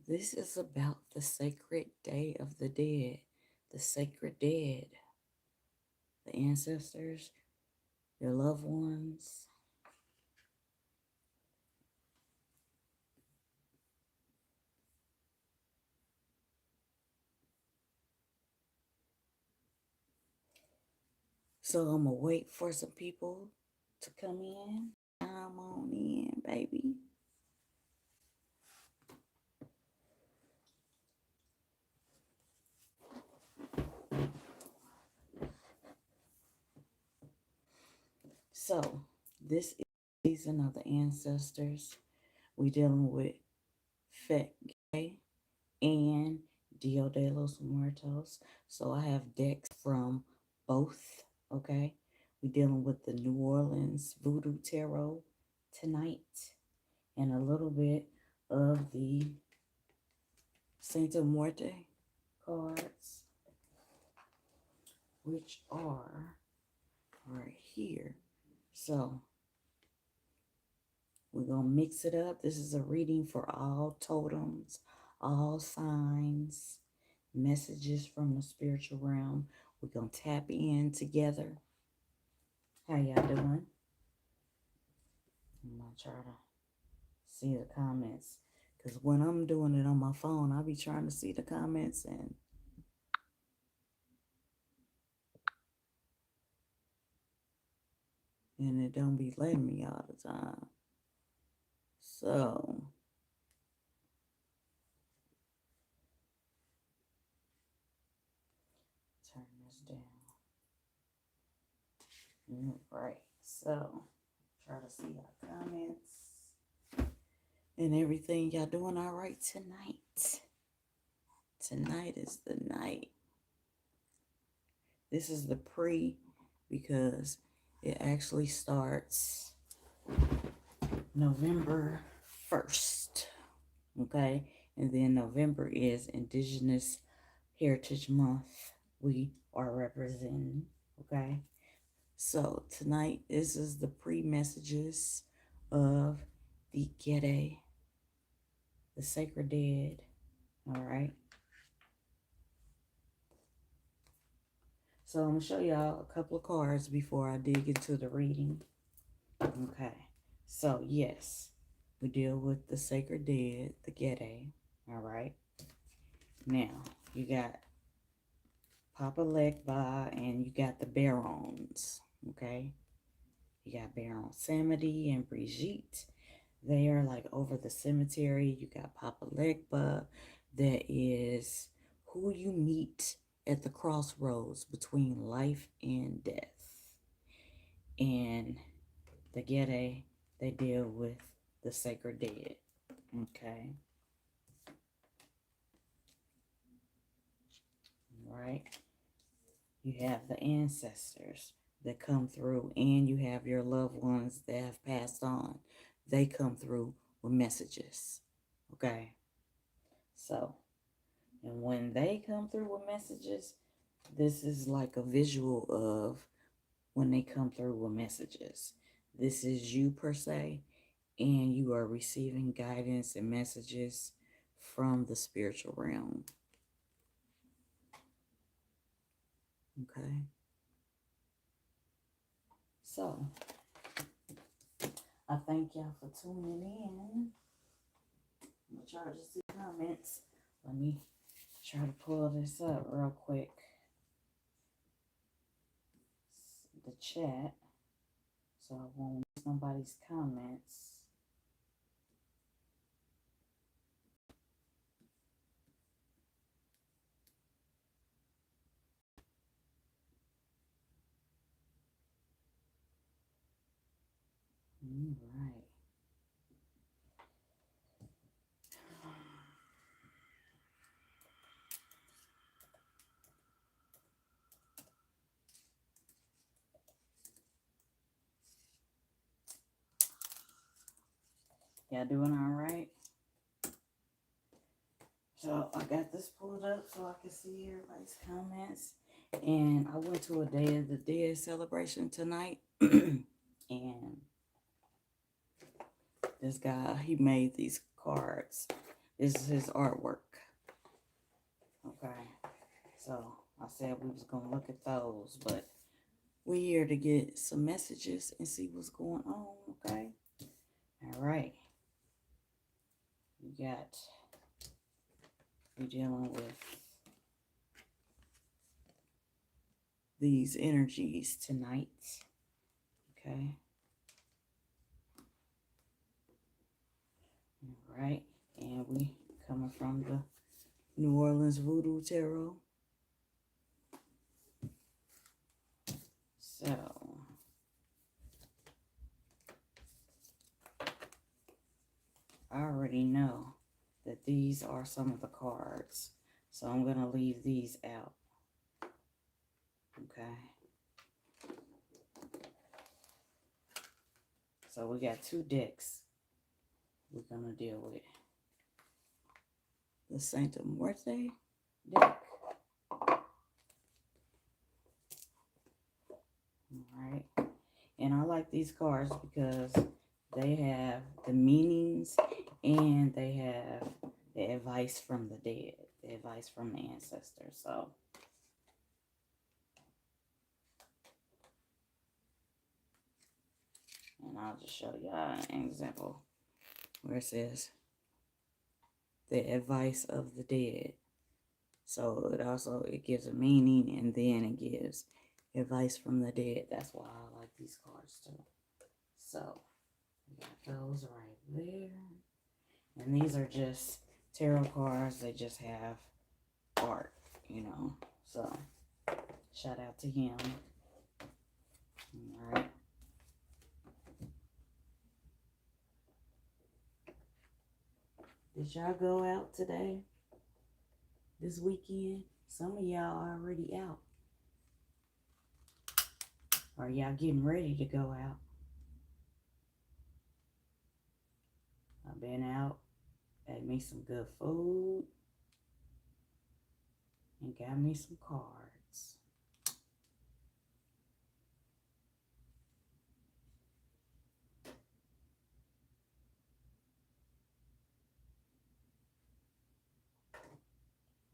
This is about the sacred day of the dead, the sacred dead, the ancestors, your loved ones. So I'm gonna wait for some people to come in. Come on in, baby. So this is the season of the ancestors. We dealing with Fet and Dio de los Muertos. So I have decks from both. Okay. We dealing with the New Orleans Voodoo Tarot tonight and a little bit of the Santa Muerte cards, which are right here. So we're going to mix it up. This is a reading for all totems, all signs, messages from the spiritual realm. We're going to tap in together. How y'all doing? I'm going to try to see the comments. Because when I'm doing it on my phone, I'll be trying to see the comments and it don't be letting me all the time. So turn this down. Right. So try to see our comments and everything. Y'all doing all right tonight? Tonight is the night. This is the pre because it actually starts November 1st. Okay. And then November is Indigenous Heritage Month. We are representing. Okay. So tonight, this is the pre-messages of the Gede, the sacred dead. All right. So I'm gonna show y'all a couple of cards before I dig into the reading. Okay. So yes, we deal with the sacred dead, the Gede. All right. Now you got Papa Legba and you got the Barons. Okay. You got Baron Samedi and Brigitte. They are like over the cemetery. You got Papa Legba. That is who you meet at the crossroads between life and death. And the Gede, they deal with the sacred dead. Okay. Right. You have the ancestors that come through, and you have your loved ones that have passed on. They come through with messages. Okay. So, and when they come through with messages, this is like a visual of when they come through with messages. This is you per se, and you are receiving guidance and messages from the spiritual realm. Okay. So, I thank y'all for tuning in. I'm going to try to see comments. Let me try to pull this up real quick. The chat. So I won't miss nobody's comments. All right. Y'all doing all right? So I got this pulled up so I can see everybody's comments. And I went to a Day of the Dead celebration tonight. And this guy, he made these cards. is his artwork. Okay, so I said we was gonna look at those, but we're here to get some messages and see what's going on. Okay, all right. We're dealing with these energies tonight. Okay. All right, and we coming from the New Orleans Voodoo Tarot. So, I already know that these are some of the cards. So I'm going to leave these out. Okay. So we got 2 decks we're going to deal with. The Santa Muerte deck. Alright. And I like these cards because they have the meanings and they have the advice from the dead, the advice from the ancestors. So, and I'll just show y'all an example where it says the advice of the dead. So it gives a meaning and then it gives advice from the dead. That's why I like these cards too. So we got those right there. And these are just tarot cards. They just have art, you know. So shout out to him. All right. Did y'all go out today? This weekend? Some of y'all are already out. Are y'all getting ready to go out? I've been out, had me some good food, and got me some cards.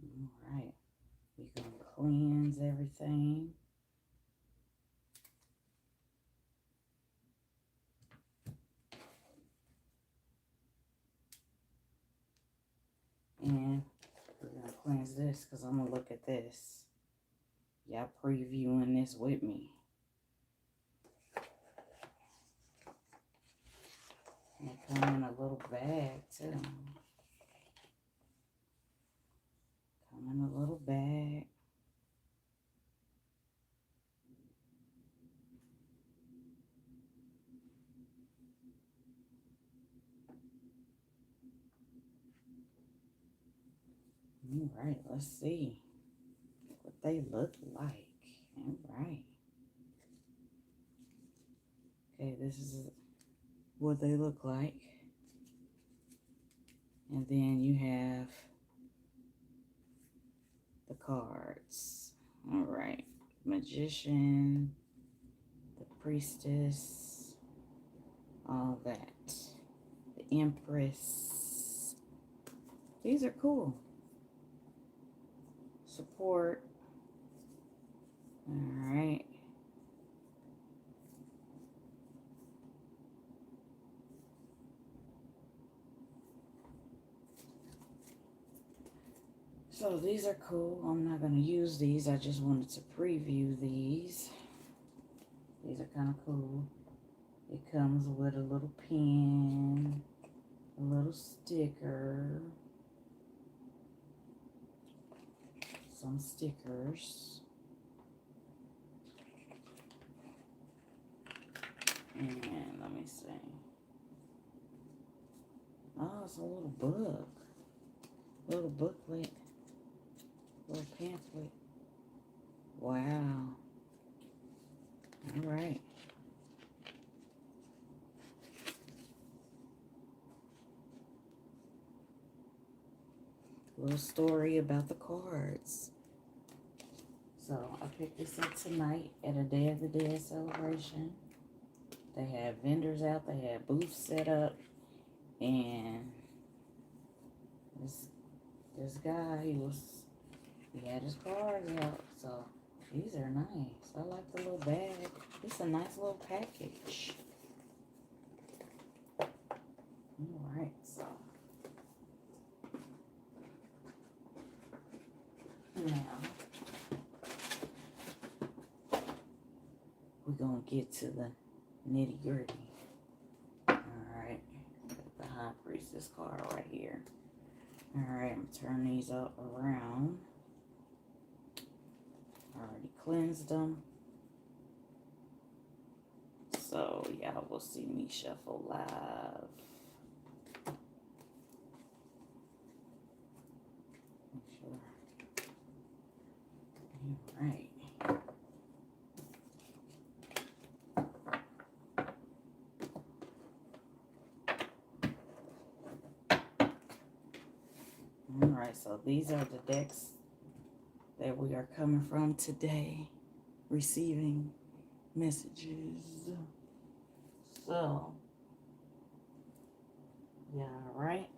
All right. We're going to cleanse everything. And we're going to cleanse this because I'm going to look at this. Y'all previewing this with me. And they come in a little bag too. Come in a little bag. All right, let's see what they look like. All right. Okay, this is what they look like. And then you have the cards. All right. Magician, the priestess, all that. The empress. These are cool. Support. All right. So these are cool. I'm not going to use these. I just wanted to preview these. These are kind of cool. It comes with a little pen, a little sticker, some stickers, and let me see. Oh, it's a little book, little booklet, little pamphlet. Wow. All right. Little story about the cards. So I picked this up tonight at a Day of the Dead celebration. They had vendors out. They had booths set up. And this guy, he had his cards out, so these are nice. I like the little bag. It's a nice little package. Alright, so now we're gonna get to the nitty gritty. Alright, the High Priestess card right here. Alright, I'm gonna turn these up around. Already cleansed them. So y'all will see me shuffle live. Make sure. Alright. Alright, so these are the decks that we are coming from today, receiving messages. So, yeah, right.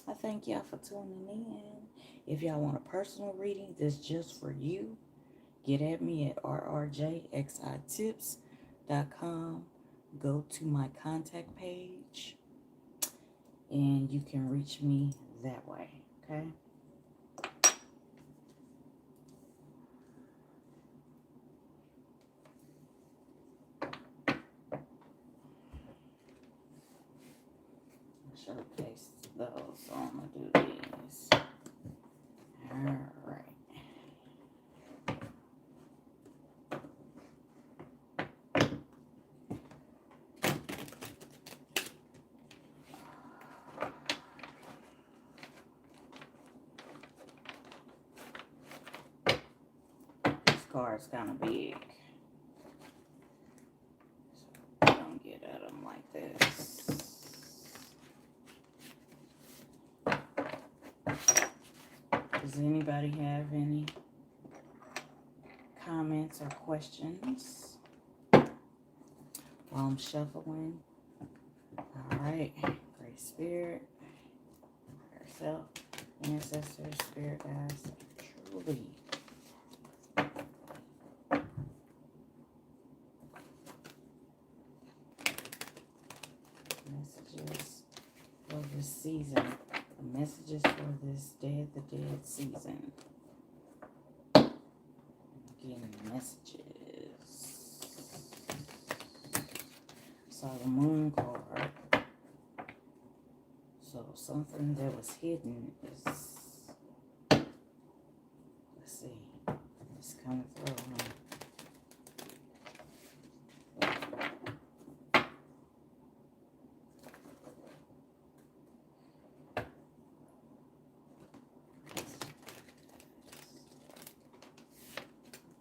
I thank y'all for tuning in. If y'all want a personal reading that's just for you, get at me at rrjxitips.com. Go to my contact page, and you can reach me that way, okay? Showcase those, so I'm gonna do these. Alright. This card's kind of big, so don't get at them like this. Does anybody have any comments or questions while I'm shuffling? Alright, Great Spirit, yourself, ancestors, spirit guides, truly. Messages for this season. The messages for this Day of the Dead season. Getting messages. Saw the Moon card. So something that was hidden is, let's see, it's coming through.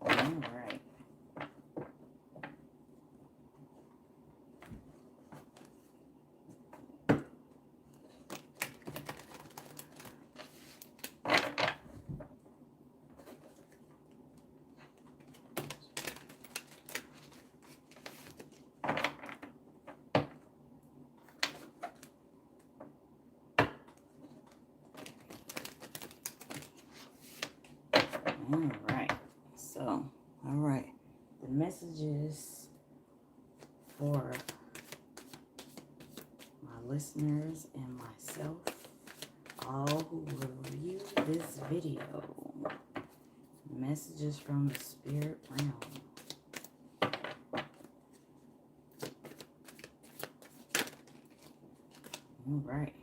Alright. Alright. So, alright. The messages for my listeners and myself, all who will view this video. Messages from the spirit realm. Alright.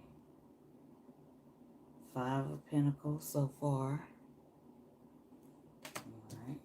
5 of Pentacles so far. Alright.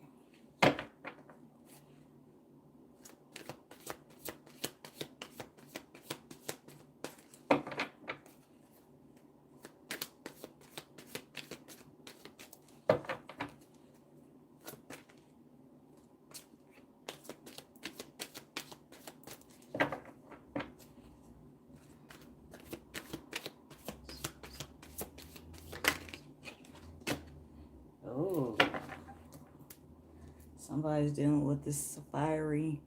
Oh, somebody's dealing with this fiery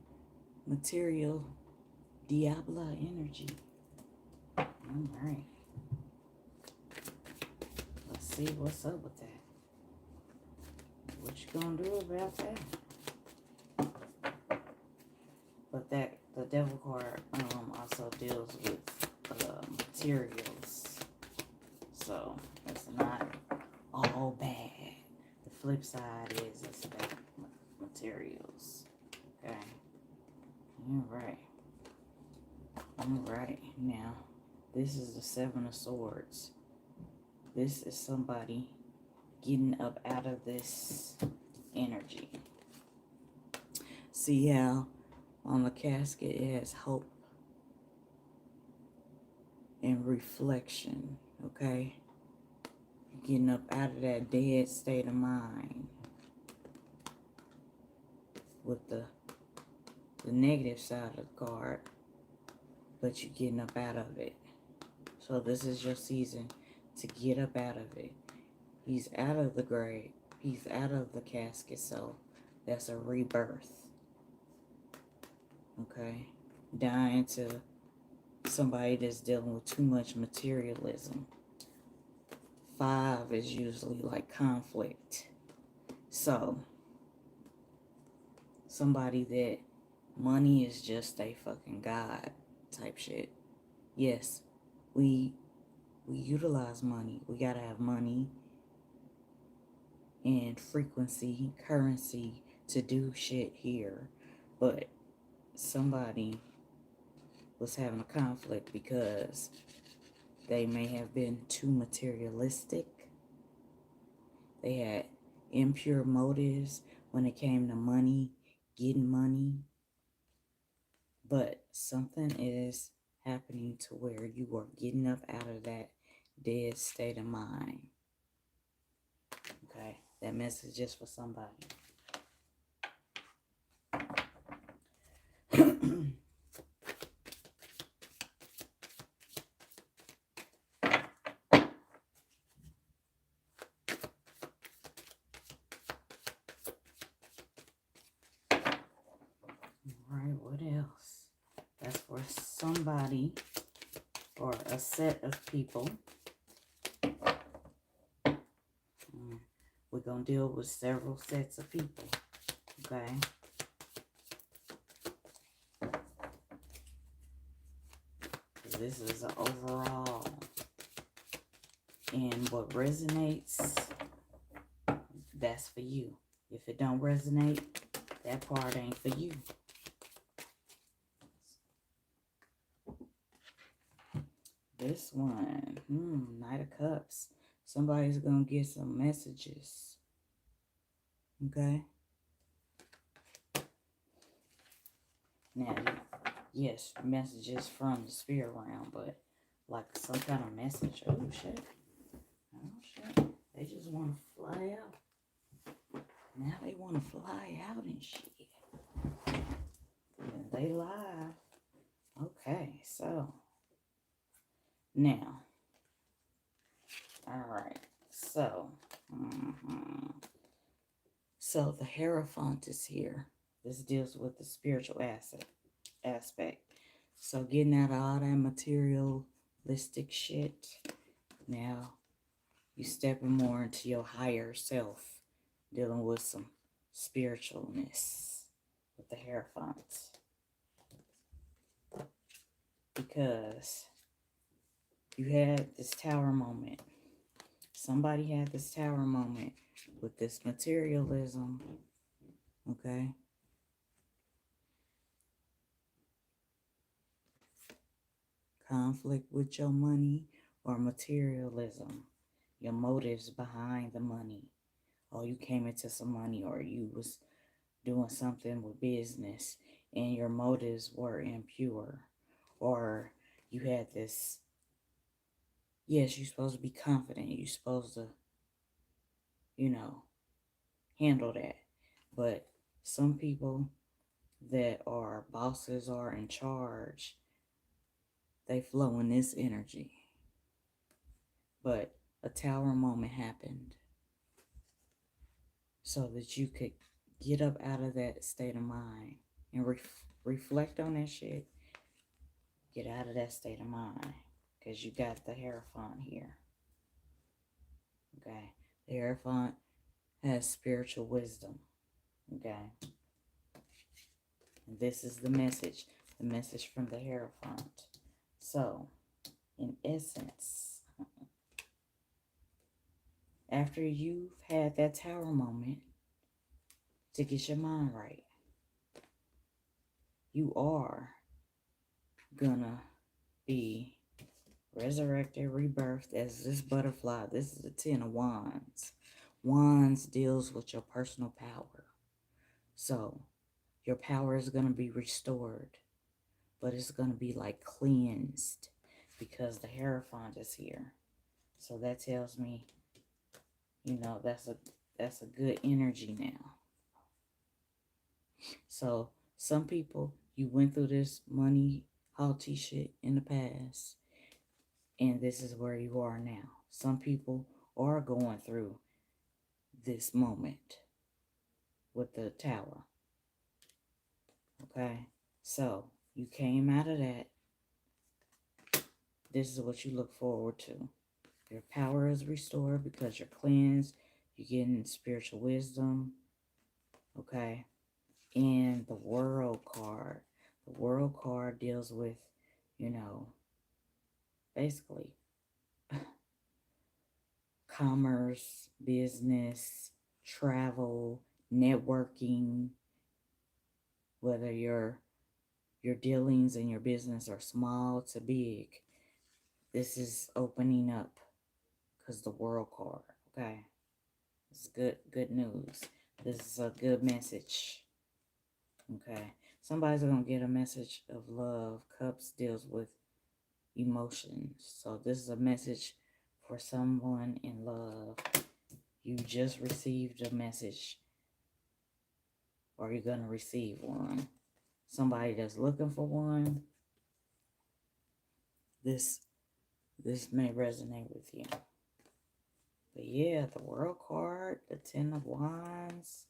material, Diabla energy. All right. see what's up with that. What you gonna do about that? But that the devil card also deals with materials. So it's not all bad. The flip side is it's about materials. Okay. Alright. Alright. Now, this is the Seven of Swords. This is somebody getting up out of this energy. See how on the casket it has hope and reflection, okay? Getting up out of that dead state of mind. With the negative side of the card, but you're getting up out of it. So this is your season to get up out of it. He's out of the grave. He's out of the casket, so that's a rebirth. Okay? Dying to somebody that's dealing with too much materialism. 5 is usually like conflict. So, somebody that money is just a fucking god type shit. Yes, we utilize money. We gotta have money and frequency, currency to do shit here. But somebody was having a conflict because they may have been too materialistic. They had impure motives when it came to money, getting money. But something is happening to where you are getting up out of that dead state of mind. Okay? That message is for somebody. Alright, what else? That's for somebody or a set of people. We're going to deal with several sets of people. Okay? This is an overall. And what resonates, that's for you. If it don't resonate, that part ain't for you. This one, Knight of Cups. Somebody's going to get some messages. Okay? Now, yes, messages from the spirit realm, but like some kind of message. Oh, shit. Oh, shit. They just want to fly out. Now they want to fly out and shit. And they live. Okay, so. Now. Alright. So. So the Hierophant is here. This deals with the spiritual aspect. So getting out of all that materialistic shit. Now you stepping more into your higher self. Dealing with some spiritualness with the Hierophant. Because you had this tower moment. Somebody had this tower moment with this materialism. Okay? Conflict with your money or materialism. Your motives behind the money. Or you came into some money, or you was doing something with business and your motives were impure. Or you had this, yes, you're supposed to be confident. You're supposed to, handle that. But some people that are bosses or in charge, they flow in this energy. But a tower moment happened so that you could get up out of that state of mind and reflect on that shit. Get out of that state of mind because you got the Hierophant here. Okay. The Hierophant has spiritual wisdom. Okay. And this is the message from the Hierophant. So, in essence, after you've had that tower moment to get your mind right, you are gonna be resurrected, rebirthed as this butterfly. This is the Ten of Wands. Wands deals with your personal power. So, your power is going to be restored, but it's going to be like cleansed because the Hierophant is here. So that tells me, that's a good energy now. So some people, you went through this money haughty shit in the past, and this is where you are now. Some people are going through this moment with the tower. Okay, so you came out of that. This is what you look forward to. Your power is restored because you're cleansed. You're getting spiritual wisdom. Okay. And the World card. The World card deals with, basically commerce, business, travel, networking, whether your dealings in your business are small to big. This is opening up because the World card. Okay. It's good news. This is a good message. Okay. Somebody's going to get a message of love. Cups deals with emotions. So this is a message for someone in love. You just received a message, or you're going to receive one. Somebody that's looking for one. This may resonate with you. But yeah, the World card, the Ten of Wands,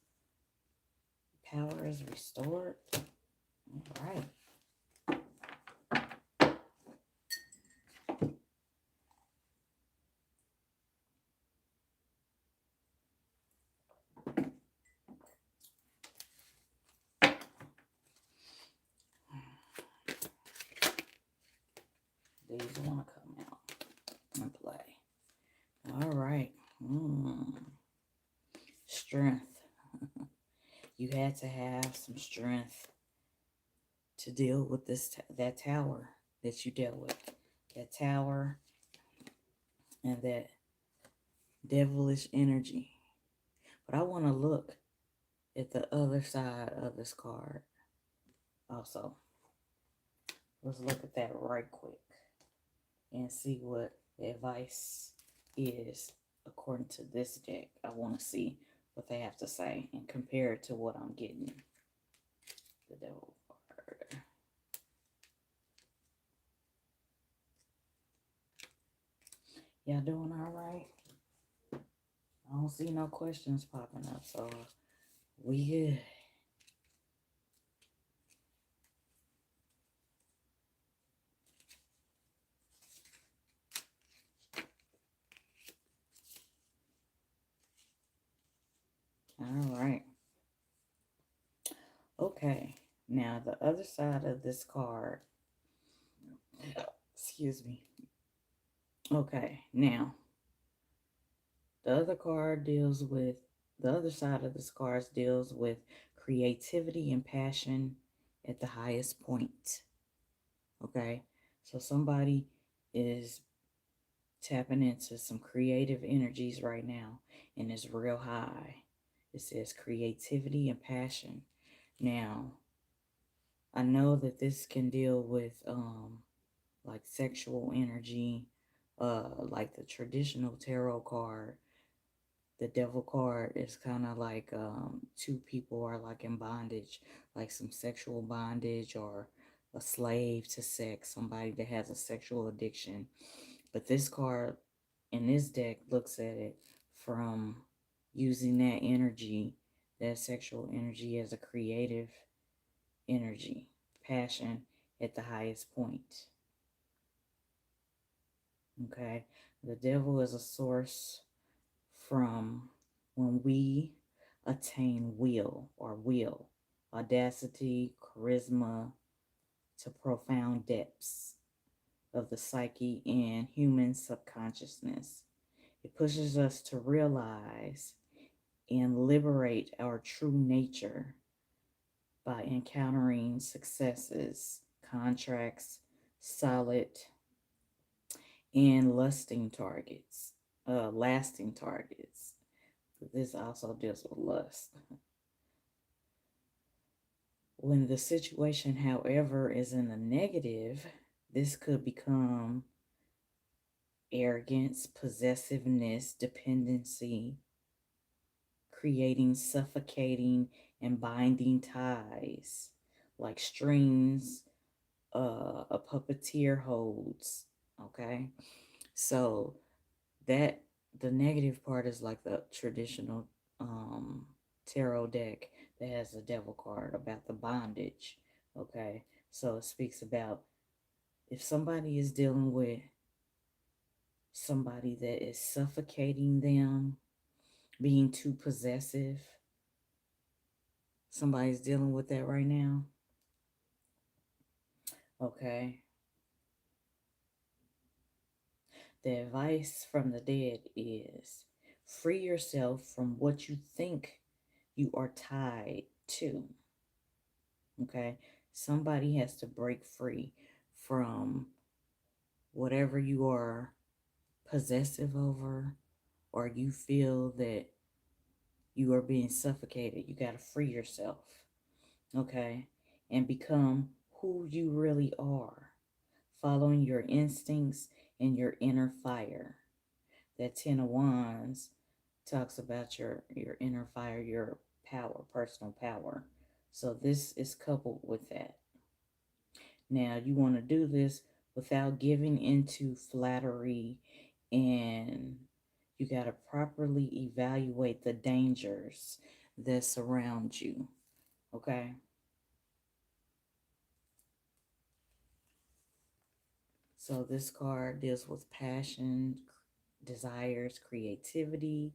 power is restored. All right. These want to come out and play. All right. Strength. You had to have some strength to deal with that tower that you dealt with. That tower and that devilish energy. But I want to look at the other side of this card also. Let's look at that right quick and see what the advice is according to this deck. I want to see what they have to say and compare it to what I'm getting. The devil card. Y'all doing all right? I don't see no questions popping up, so we good. All right. Okay. Now, the other side of this card. Excuse me. Okay. Now, the other side of this card deals with creativity and passion at the highest point. Okay. So somebody is tapping into some creative energies right now, and it's real high. It says creativity and passion. Now, I know that this can deal with like sexual energy, like the traditional tarot card. The devil card is kind of like two people are like in bondage, like some sexual bondage or a slave to sex, somebody that has a sexual addiction. But this card in this deck looks at it from using that energy, that sexual energy, as a creative energy, passion at the highest point. Okay, the devil is a source from when we attain will, audacity, charisma, to profound depths of the psyche and human subconsciousness. It pushes us to realize and liberate our true nature by encountering successes, contracts, solid and lasting targets. This also deals with lust. When the situation, however, is in the negative, this could become arrogance, possessiveness, dependency, creating suffocating and binding ties like strings a puppeteer holds. Okay, so that the negative part is like the traditional tarot deck that has a devil card about the bondage. Okay, so it speaks about if somebody is dealing with somebody that is suffocating them, being too possessive. Somebody's dealing with that right now. Okay. The advice from the dead is free yourself from what you think you are tied to. Okay. Somebody has to break free from whatever you are possessive over, or you feel that you are being suffocated. You got to free yourself. Okay. And become who you really are, following your instincts and your inner fire. That Ten of Wands talks about your inner fire, your power, personal power. So this is coupled with that. Now you want to do this without giving into flattery, and you got to properly evaluate the dangers that surround you. Okay? So this card deals with passion, desires, creativity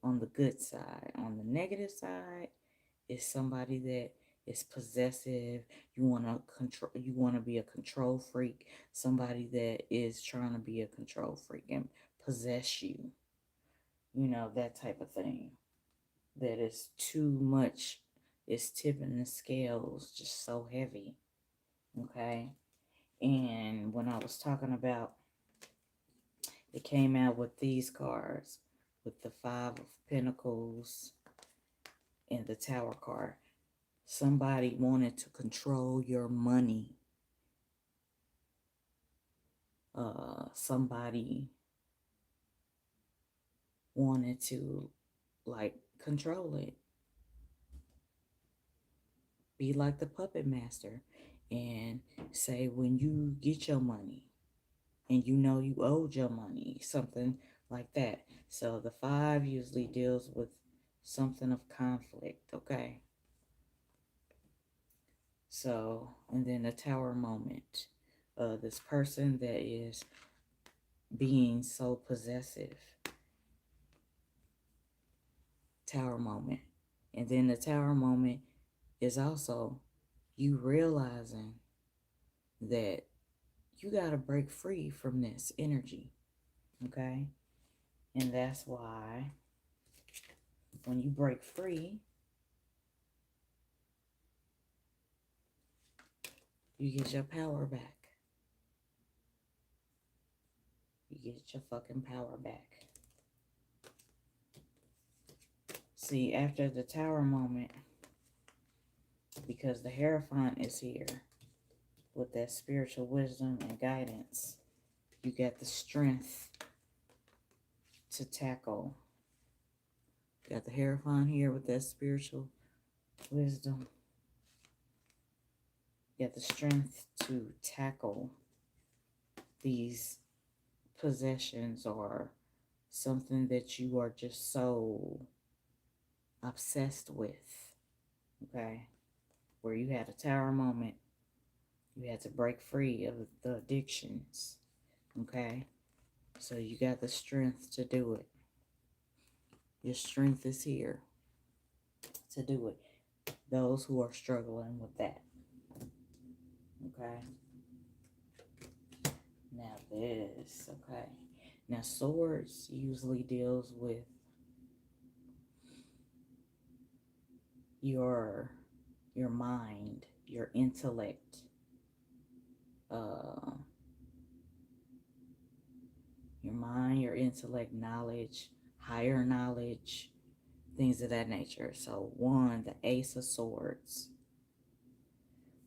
on the good side. On the negative side is somebody that is possessive. You want to control, you want to be a control freak. Somebody that is trying to be a control freak and possess you. You know, that type of thing. That is too much. It's tipping the scales just so heavy. Okay? And when I was talking about, it came out with these cards, with the Five of Pentacles and the Tower card. Somebody wanted to control your money. Somebody wanted to like control it. Be like the puppet master and say when you get your money and you know you owed your money, something like that. So the five usually deals with something of conflict, okay? So, and then the tower moment. This person that is being so possessive. Tower moment. And then the tower moment is also you realizing that you got to break free from this energy. Okay? And that's why when you break free, you get your power back. You get your fucking power back. See, after the tower moment, because the Hierophant is here with that spiritual wisdom and guidance, you got the strength to tackle. Got the Hierophant here with that spiritual wisdom. You got the strength to tackle these possessions or something that you are just so obsessed with. Okay? Where you had a tower moment. You had to break free of the addictions. Okay? So you got the strength to do it. Your strength is here to do it. Those who are struggling with that. Okay. Now this. Okay. Now swords usually deals with your mind, your intellect, uh, your mind, your intellect, knowledge, higher knowledge, things of that nature. So one, the Ace of Swords.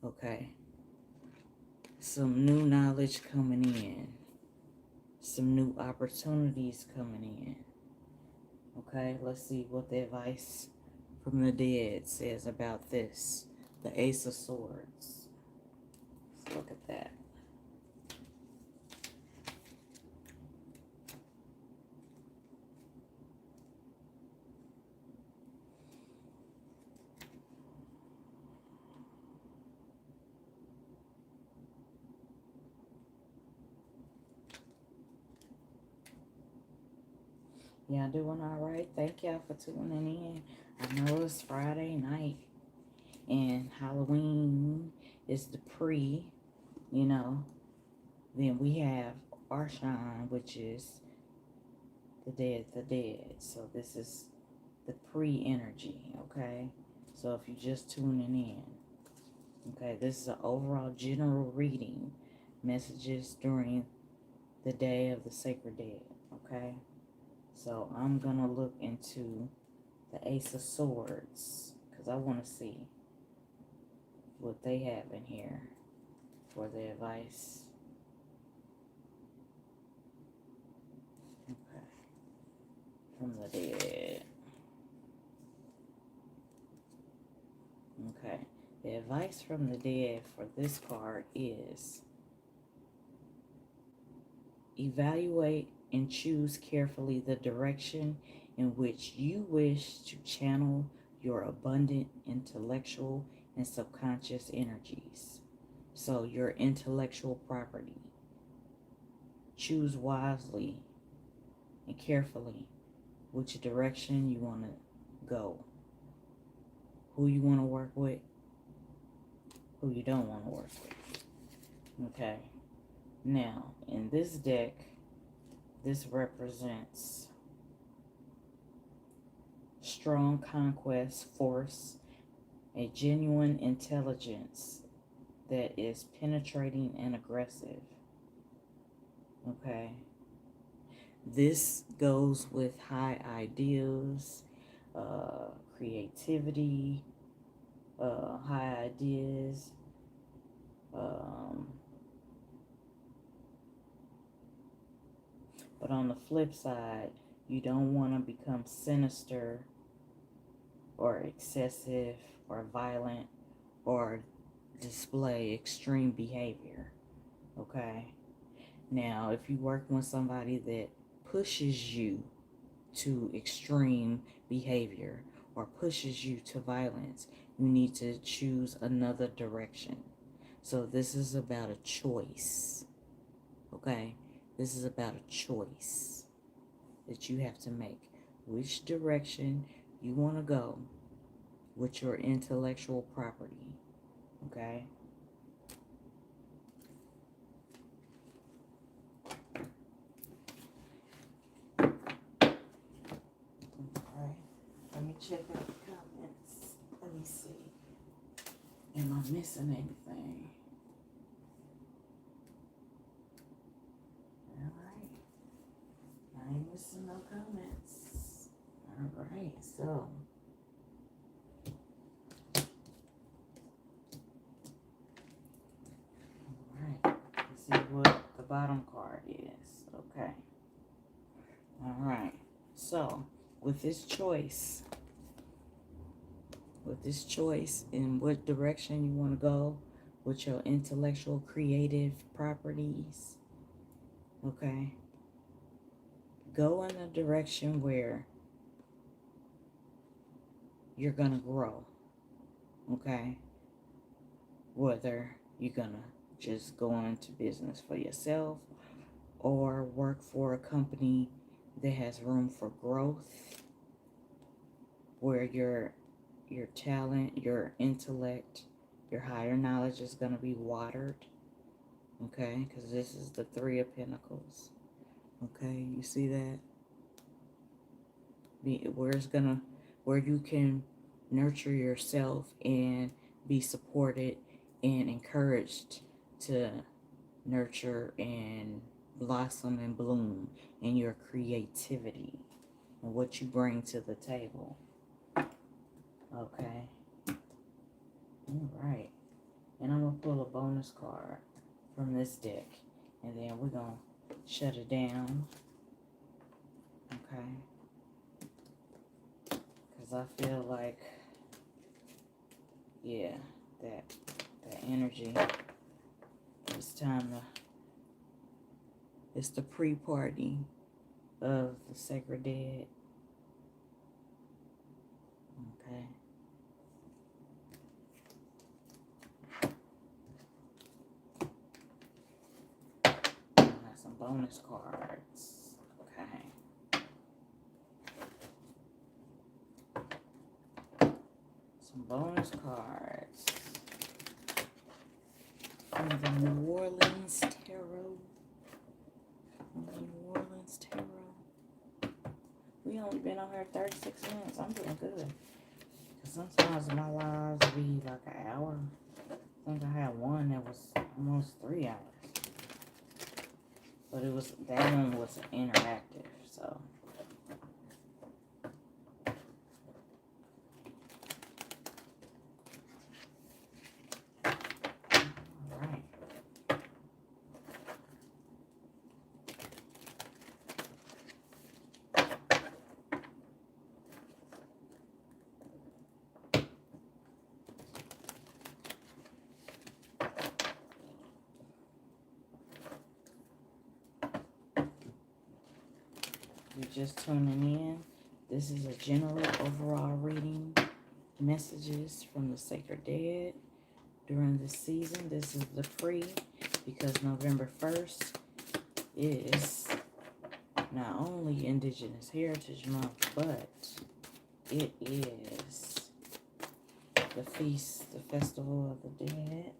Okay. Some new knowledge coming in. Some new opportunities coming in. Okay, let's see what the advice from the dead says about this. The Ace of Swords. Let's look at that. Y'all doing all right? Thank y'all for tuning in. I know it's Friday night and Halloween is the pre, you know. Then we have Arshan, which is the dead. So this is the pre-energy, okay? So if you're just tuning in, okay, this is an overall general reading. Messages during the day of the sacred dead, okay? So I'm going to look into the Ace of Swords because I want to see what they have in here for the advice. Okay. From the dead. Okay. The advice from the dead for this card is evaluate and choose carefully the direction in which you wish to channel your abundant intellectual and subconscious energies. So your intellectual property. Choose wisely and carefully which direction you want to go. Who you want to work with, who you don't want to work with. Okay. Now, in this deck, this represents strong conquest, force, a genuine intelligence that is penetrating and aggressive. Okay. This goes with high ideals, creativity, high ideas, but on the flip side, you don't want to become sinister or excessive or violent or display extreme behavior. Okay? Now, if you work with somebody that pushes you to extreme behavior or pushes you to violence, you need to choose another direction. So this is about a choice. Okay? This is about a choice that you have to make. Which direction you want to go with your intellectual property. Okay? Alright. Let me check out the comments. Let me see. Am I missing anything? Alright. I ain't missing no comments. Alright, so alright. Let's see what the bottom card is. Okay. Alright. So with this choice in what direction you want to go with your intellectual creative properties, okay, go in a direction where you're gonna grow, okay, whether you're gonna just go into business for yourself or work for a company that has room for growth, where your talent, your intellect, your higher knowledge is going to be watered. Okay, because this is the Three of Pentacles. Okay, you see that? Where you can nurture yourself and be supported and encouraged to nurture and blossom and bloom in your creativity and what you bring to the table. Okay. All right. And I'm going to pull a bonus card from this deck. And then we're going to shut it down. Okay. Because I feel like, yeah, that energy, it's time to, it's the pre-party of the Sacred Dead. Okay. I got some bonus cards. Okay. Some bonus cards from the New Orleans Tarot. New Orleans Tarot. We only been on here 36 minutes. I'm doing good. Because sometimes my lives be like an hour. I think I had one that was almost 3 hours. But that one was interactive, so. Alright. You're just tuning in. This is a general overall reading. Messages from the Sacred Dead during this season. This is the free, because November 1st is not only Indigenous Heritage Month, but it is the feast, the Festival of the Dead.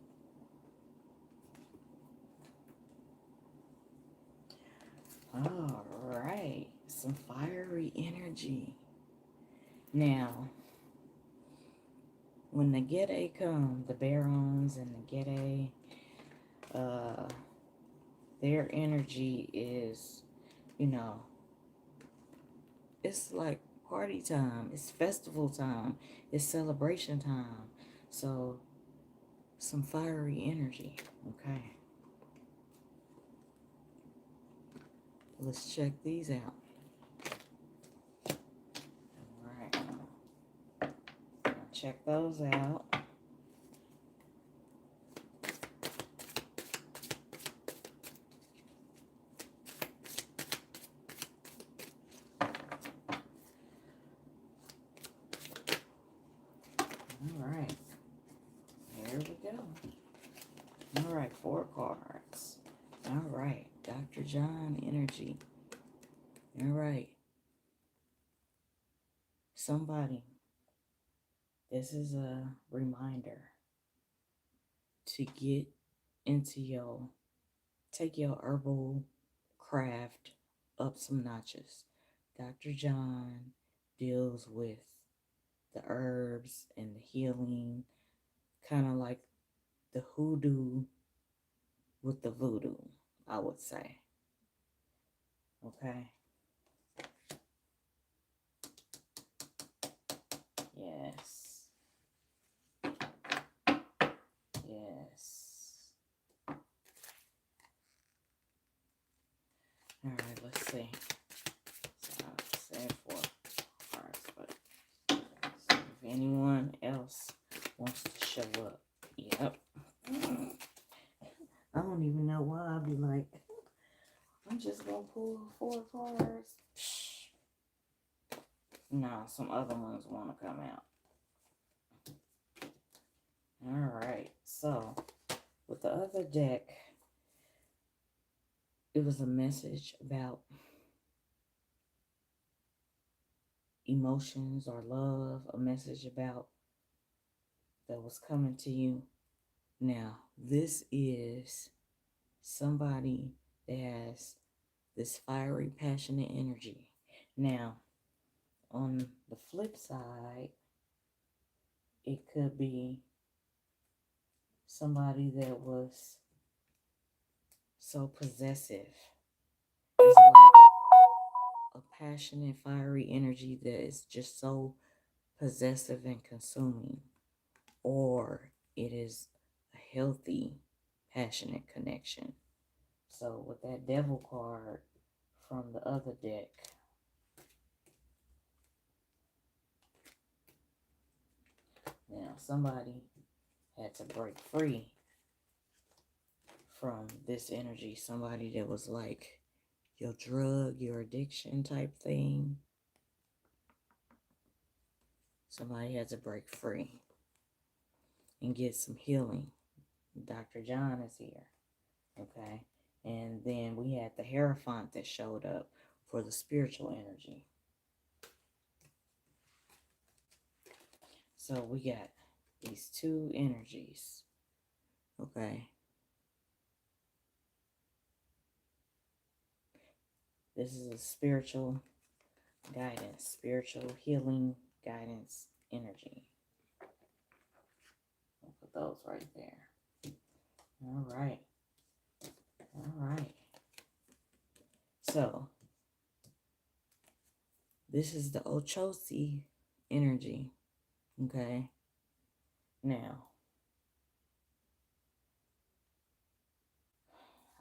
All right, some fiery energy. Now, when the Gede come, the Barons and the Gede, their energy is, it's like party time. It's festival time. It's celebration time. So, some fiery energy, okay? Let's check these out. All right. Check those out. All right. Here we go. All right, 4 cards. All right, Dr. John Energy. All right. Somebody, this is a reminder to get into take your herbal craft up some notches. Dr. John deals with the herbs and the healing, kind of like the hoodoo with the voodoo, I would say. Okay? Yes. Yes. All right, let's see. So I said 4 cards, but so if anyone else wants to show up, yep. I don't even know why I'd be like, I'm just gonna pull 4 cards. Nah, some other ones want to come out. All right, so with the other deck, it was a message about emotions or love, a message about that was coming to you. Now, this is somebody that has this fiery, passionate energy. Now, on the flip side, it could be somebody that was so possessive. It's like a passionate, fiery energy that is just so possessive and consuming. Or it is a healthy, passionate connection. So with that devil card from the other deck, now somebody had to break free from this energy. Somebody that was like your drug, your addiction type thing. Somebody had to break free and get some healing. Dr. John is here. Okay. And then we had the Hierophant that showed up for the spiritual energy. So we got these two energies. Okay. This is a spiritual guidance, spiritual healing guidance energy. I'll put those right there. All right. All right. So, this is the Ochosi energy. Okay. Now,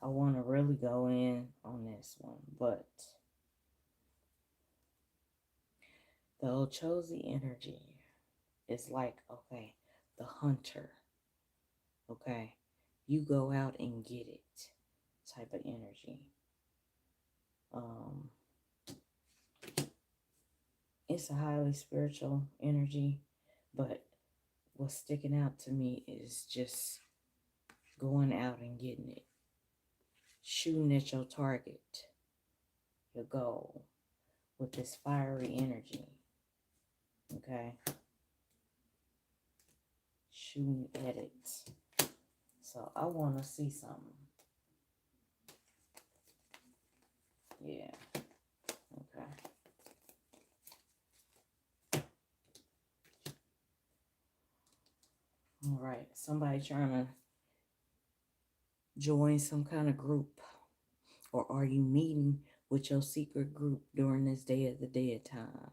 I want to really go in on this one, but the Ochosi energy is like, okay, the hunter. Okay. You go out and get it type of energy. It's a highly spiritual energy, but what's sticking out to me is just going out and getting it, shooting at your target, your goal, with this fiery energy. Okay, shooting at it. So I want to see something. Yeah. Okay. All right. Somebody trying to join some kind of group, or are you meeting with your secret group during this Day of the Dead time?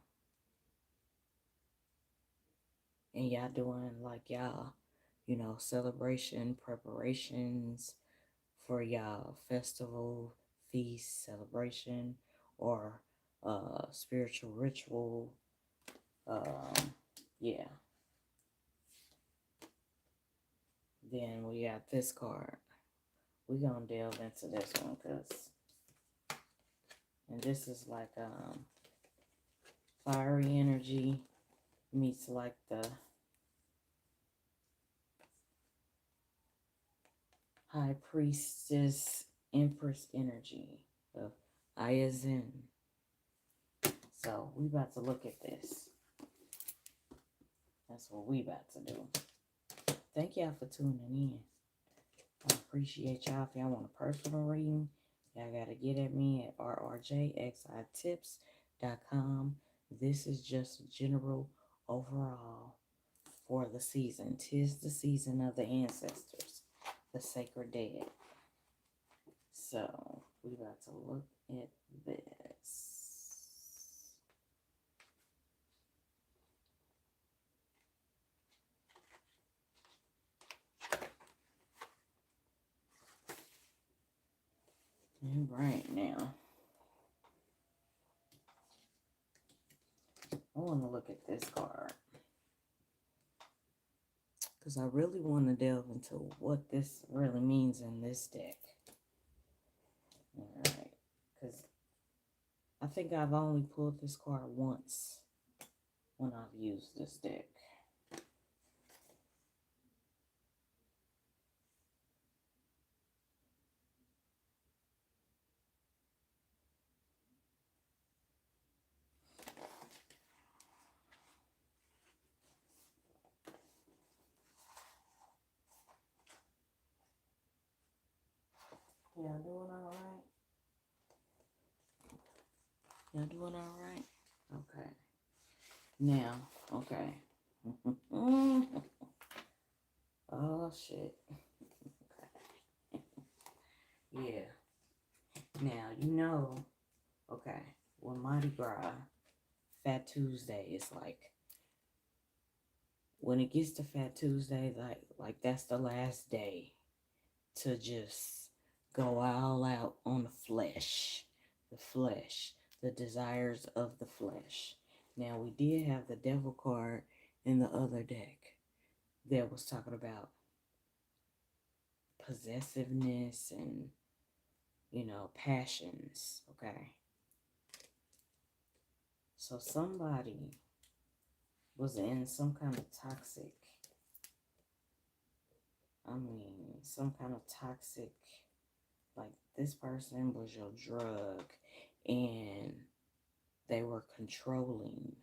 And y'all doing like y'all, celebration preparations for y'all festival, feast, celebration, or spiritual ritual. Yeah. Then we got this card. We're gonna delve into this one and this is like fiery energy meets like the high priestess empress energy of Ayazin. So we about to look at this. That's what we about to do. Thank y'all for tuning in. I appreciate y'all. If y'all want a personal reading, y'all got to get at me at rrjxitips.com. This is just general overall for the season. 'Tis the season of the ancestors, the sacred dead. So we about to look at this. And right now, I want to look at this card because I really want to delve into what this really means in this deck. All right, because I think I've only pulled this card once when I've used this deck. Y'all doing all right? Y'all doing all right? Okay. Now, okay. Oh, shit. Okay. Yeah. Now, okay, when Mardi Gras, Fat Tuesday is like, when it gets to Fat Tuesday, like that's the last day to just go all out on the desires of the flesh. Now, we did have the devil card in the other deck that was talking about possessiveness and, passions, okay? So somebody was in some kind of toxic, some kind of toxic, like this person was your drug and they were controlling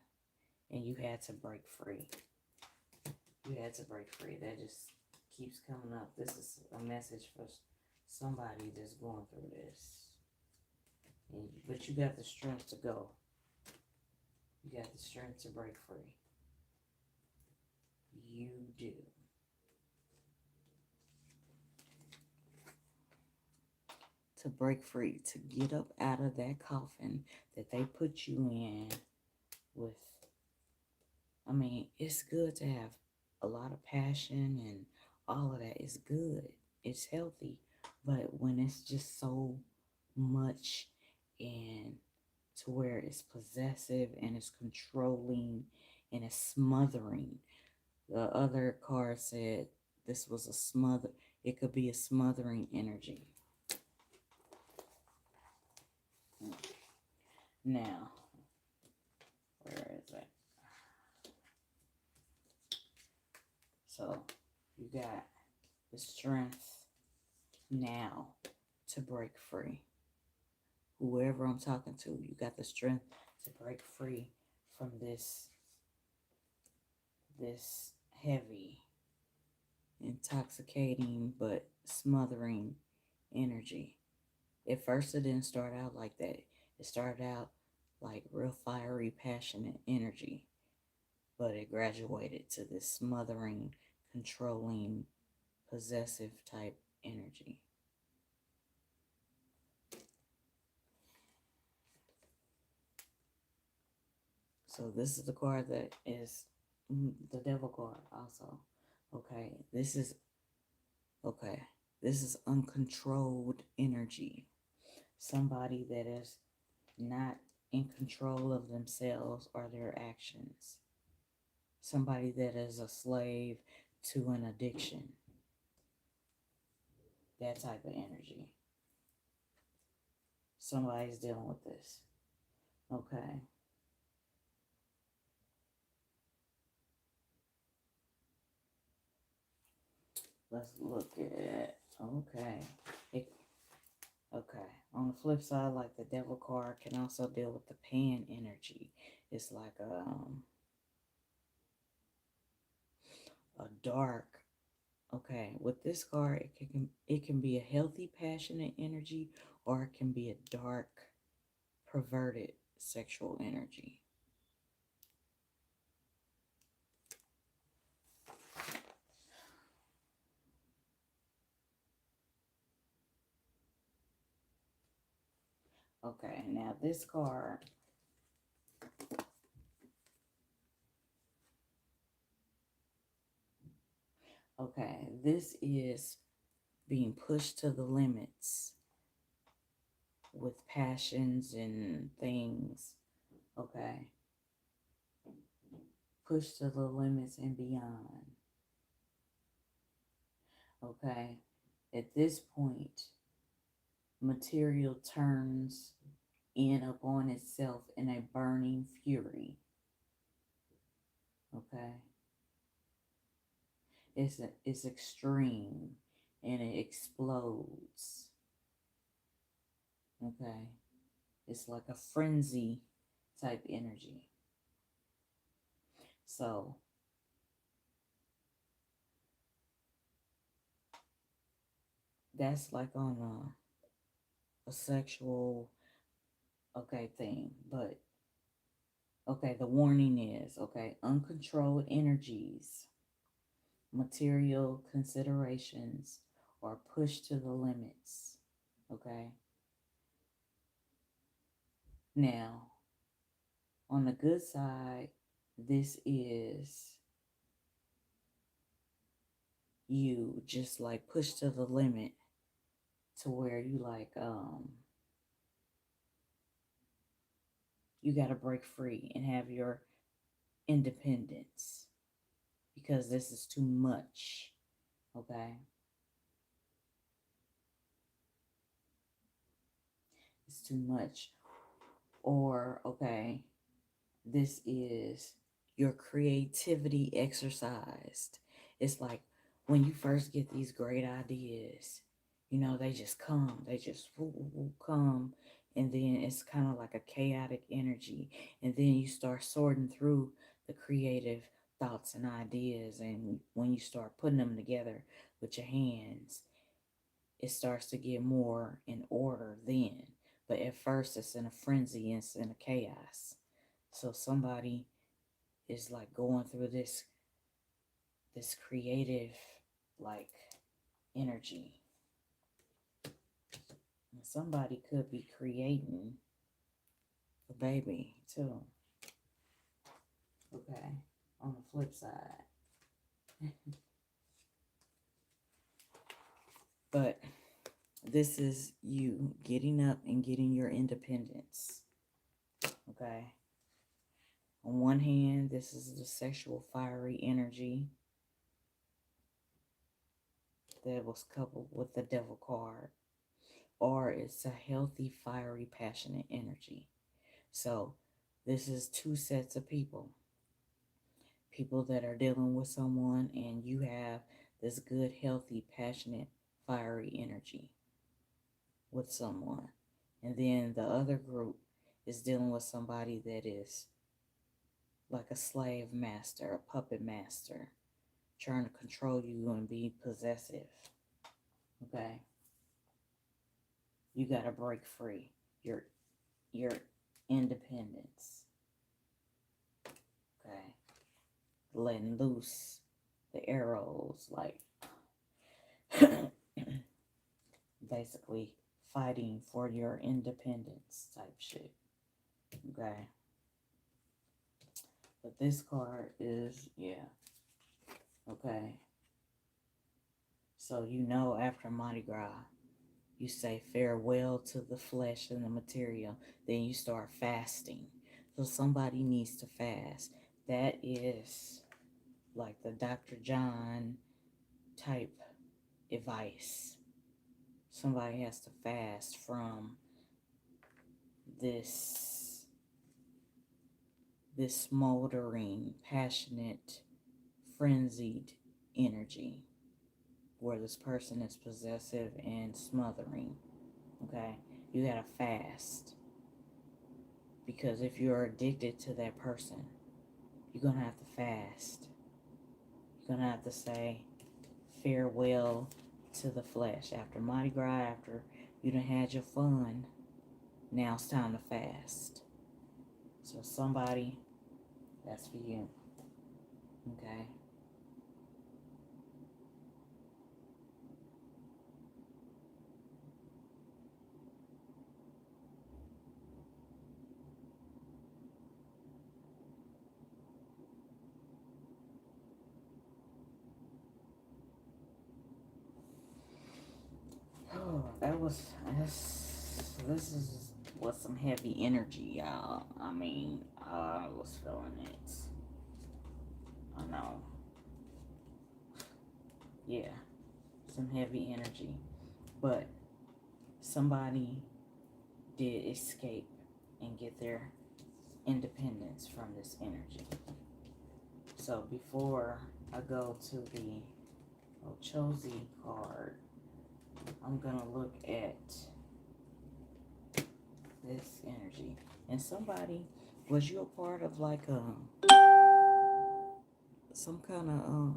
and you had to break free. You had to break free. That just keeps coming up. This is a message for somebody that's going through this. But you got the strength to go. You got the strength to break free. You do. To break free, to get up out of that coffin that they put you in with. It's good to have a lot of passion and all of that is good. It's healthy. But when it's just so much and to where it's possessive and it's controlling and it's smothering. The other card said this was a smother. It could be a smothering energy. Now, where is it? So, you got the strength now to break free. Whoever I'm talking to, you got the strength to break free from this heavy, intoxicating, but smothering energy. At first, it didn't start out like that. It started out like real fiery, passionate energy, but it graduated to this smothering, controlling, possessive type energy. So this is the card that is the devil card also. Okay, this is uncontrolled energy. Somebody that is not in control of themselves or their actions. Somebody that is a slave to an addiction. That type of energy. Somebody's dealing with this. Okay. Let's look at, okay. On the flip side, like the devil card can also deal with the pan energy. It's like a dark, okay. With this card, it can be a healthy, passionate energy, or it can be a dark, perverted sexual energy. Okay, now this card, okay, this is being pushed to the limits with passions and things, okay? Pushed to the limits and beyond, okay? At this point, material turns in upon itself in a burning fury, okay? It's extreme and it explodes, okay? It's like a frenzy type energy. So, that's like on a sexual, okay, thing. But, okay, the warning is, okay, uncontrolled energies, material considerations, or pushed to the limits. Okay. Now, on the good side, this is you just like pushed to the limit to where you like, you got to break free and have your independence because this is too much. Okay. It's too much. Or, okay, this is your creativity exercised. It's like when you first get these great ideas, you know, they just come, they just come, and then it's kind of like a chaotic energy. And then you start sorting through the creative thoughts and ideas, and when you start putting them together with your hands, it starts to get more in order then. But at first, it's in a frenzy, it's in a chaos. So somebody is like going through this creative like energy. And somebody could be creating a baby too. Okay. On the flip side. But this is you getting up and getting your independence. Okay. On one hand, this is the sexual fiery energy that was coupled with the devil card. Or it's a healthy, fiery, passionate energy. So this is two sets of people. People that are dealing with someone, and you have this good, healthy, passionate, fiery energy with someone. And then the other group is dealing with somebody that is like a slave master, a puppet master, trying to control you and be possessive. Okay? You gotta break free your independence. Okay? Letting loose the arrows, like basically fighting for your independence type shit. Okay. But this card is, yeah. Okay. So you know after Mardi Gras, you say farewell to the flesh and the material. Then you start fasting. So somebody needs to fast. That is like the Dr. John type advice. Somebody has to fast from this smoldering, passionate, frenzied energy where this person is possessive and smothering. Okay? You gotta fast. Because if you're addicted to that person, you're gonna have to fast. You're gonna have to say farewell to the flesh. After Mardi Gras, after you done had your fun, now it's time to fast. So somebody, that's for you. Okay? Oh, this is with some heavy energy, y'all. I mean, I was feeling it. I know. Yeah, some heavy energy. But somebody did escape and get their independence from this energy. So before I go to the Ochosi card, I'm gonna look at this energy. And somebody, was you a part of like some kind of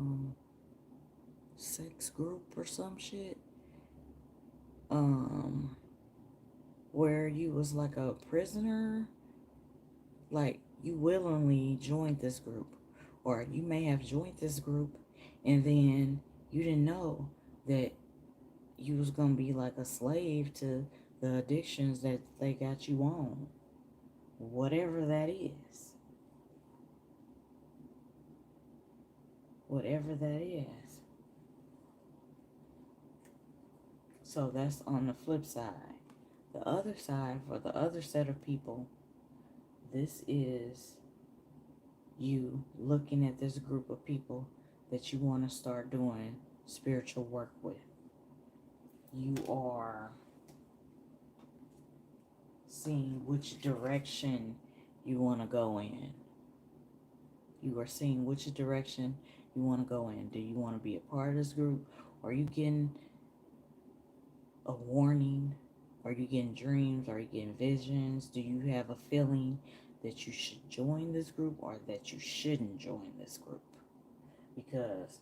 sex group or some shit? where you was like a prisoner, like you willingly joined this group, or you may have joined this group and then you didn't know that you was gonna be like a slave to the addictions that they got you on, whatever that is, whatever that is. So that's on the flip side. The other side, for the other set of people, this is you looking at this group of people that you want to start doing spiritual work with. You are seeing which direction you want to go in. You are seeing which direction you want to go in. Do you want to be a part of this group? Are you getting a warning? Are you getting dreams? Are you getting visions? Do you have a feeling that you should join this group or that you shouldn't join this group? Because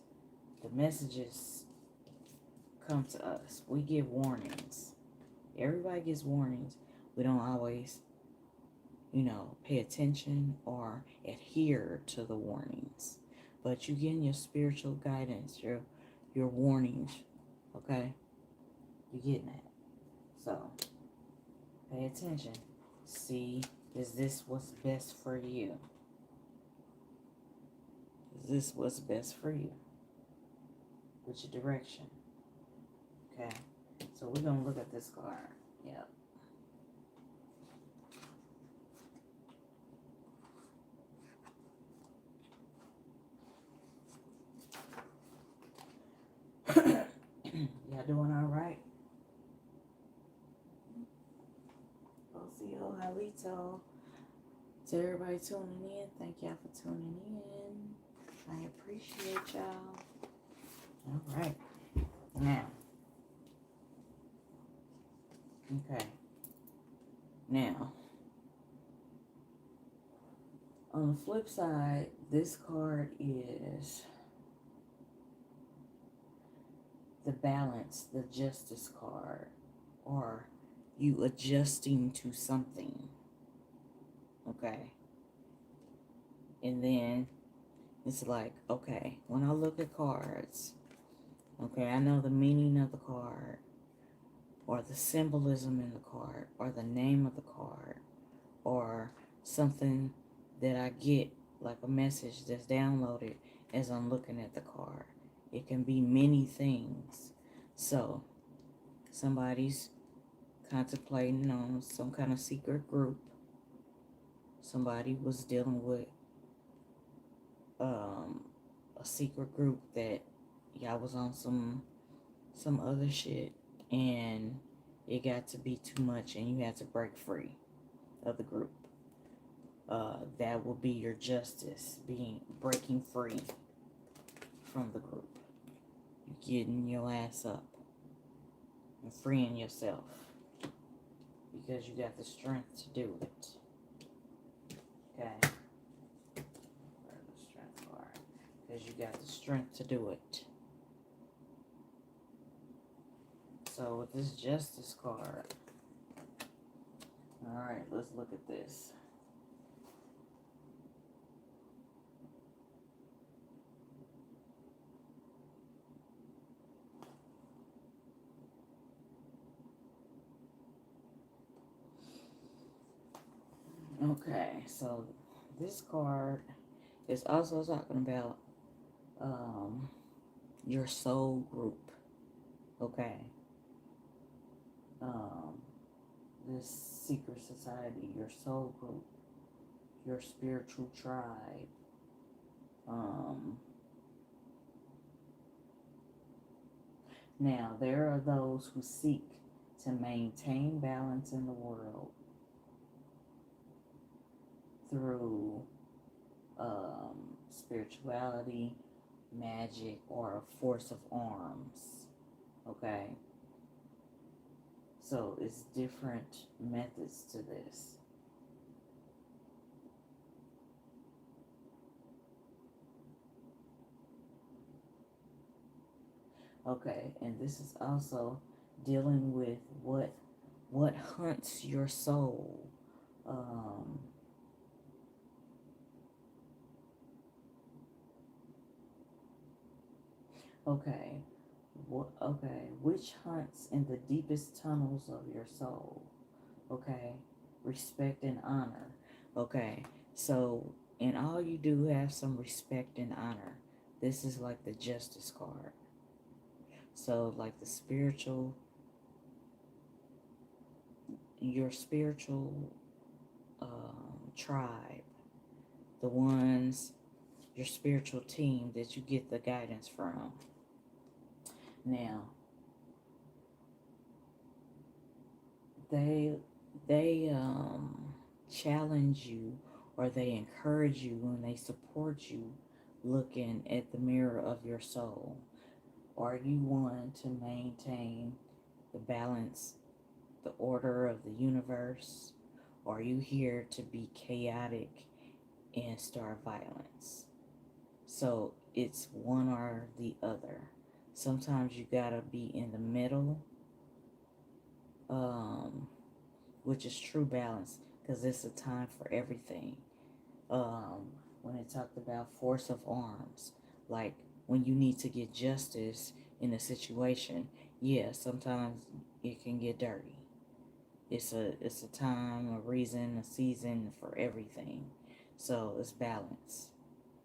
the messages come to us. We give warnings. Everybody gets warnings. We don't always, pay attention or adhere to the warnings. But you getting your spiritual guidance, your warnings, okay? You getting that. So, pay attention. See, is this what's best for you? Is this what's best for you? Which direction? Okay. So we're going to look at this card. Yep. Y'all doing all right? Ocio, Halito. To everybody tuning in, thank y'all for tuning in. I appreciate y'all. All right. Now. Okay. Now. On the flip side, this card is the balance, the justice card, or you adjusting to something. Okay. And then it's like, okay, when I look at cards, okay, I know the meaning of the card, or the symbolism in the card, or the name of the card, or something that I get, like a message that's downloaded as I'm looking at the card. It can be many things. So, somebody's contemplating on some kind of secret group. Somebody was dealing with a secret group that y'all was on some other shit, and it got to be too much and you had to break free of the group. That will be your justice, breaking free from the group. You're getting your ass up and freeing yourself because you got the strength to do it. Okay. The strength card. Because you got the strength to do it. So with this justice card, all right, let's look at this. Okay, so this card is also talking about your soul group. Okay. This secret society, your soul group, your spiritual tribe. Now, there are those who seek to maintain balance in the world through spirituality, magic, or a force of arms. Okay? So it's different methods to this. Okay, and this is also dealing with what what hunts your soul. Um, okay. Okay. Which hunts in the deepest tunnels of your soul? Okay. Respect and honor. Okay. So, and all you do have some respect and honor. This is like the justice card. So, like the spiritual, your spiritual tribe, the ones, your spiritual team that you get the guidance from. Now, they they challenge you, or they encourage you, and they support you looking at the mirror of your soul. Are you one to maintain the balance, the order of the universe? Or are you here to be chaotic and start violence? So it's one or the other. Sometimes you gotta be in the middle, um, which is true balance, because it's a time for everything. When it talked about force of arms, like when you need to get justice in a situation, yeah, sometimes it can get dirty. It's a time, a reason, a season for everything. So it's balance.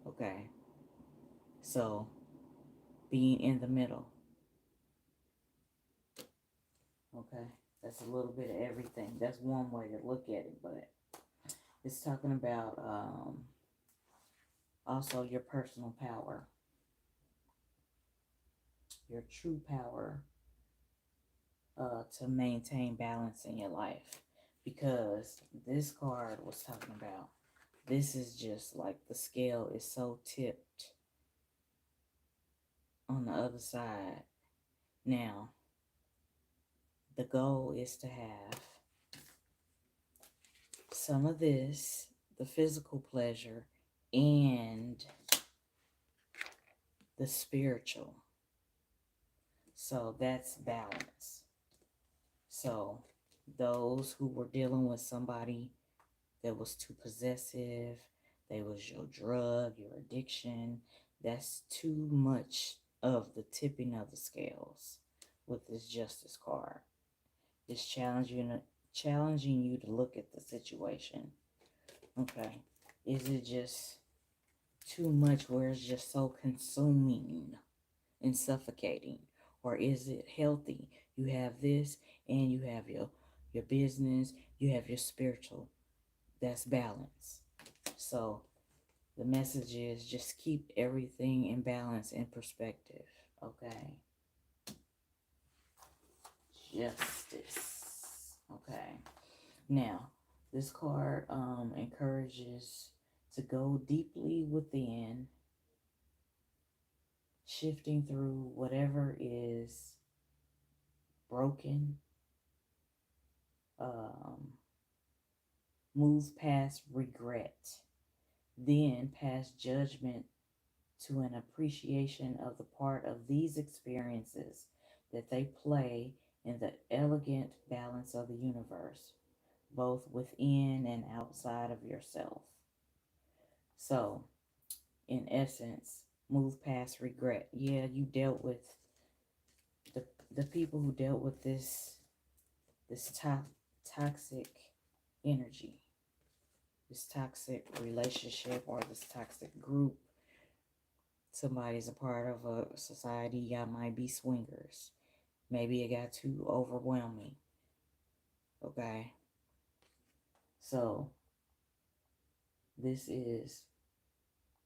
Okay. So being in the middle. Okay. That's a little bit of everything. That's one way to look at it, but it's talking about also your personal power, your true power to maintain balance in your life. Because this card was talking about, this is just like the scale is so tipped on the other side. Now, the goal is to have some of this, the physical pleasure, and the spiritual. So that's balance. So those who were dealing with somebody that was too possessive, they was your drug, your addiction, that's too much of the tipping of the scales with this justice card. It's challenging you to look at the situation. Okay. Is it just too much where it's just so consuming and suffocating? Or is it healthy? You have this and you have your business, you have your spiritual. That's balance. So the message is just keep everything in balance and perspective. Okay. Justice. Okay. Now, this card encourages to go deeply within, shifting through whatever is broken, um, move past regret, then past judgment to an appreciation of the part of these experiences that they play in the elegant balance of the universe, both within and outside of yourself. So, in essence, move past regret. Yeah, you dealt with the people who dealt with this toxic energy, this toxic relationship, or this toxic group. Somebody's a part of a society. Y'all might be swingers. Maybe it got too overwhelming. Okay. So this is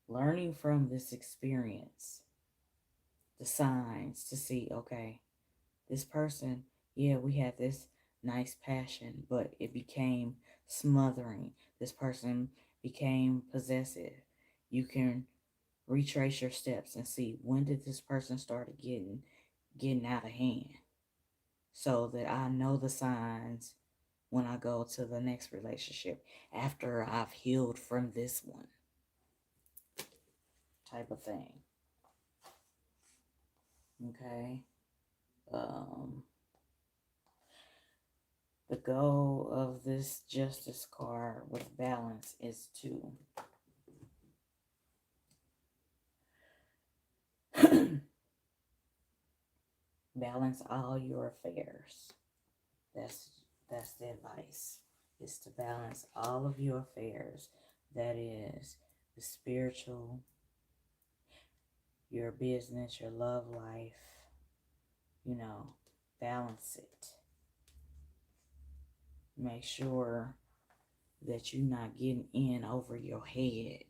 learning from this experience, the signs to see, okay, this person, yeah, we had this nice passion, but it became smothering. This person became possessive. You can retrace your steps and see, when did this person start getting out of hand, so that I know the signs when I go to the next relationship after I've healed from this one, type of thing. Okay. Um The goal of this Justice card with balance is to balance all your affairs. That's that's the advice. Is to balance all of your affairs. That is the spiritual, your business, your love life, balance it. Make sure that you're not getting in over your head.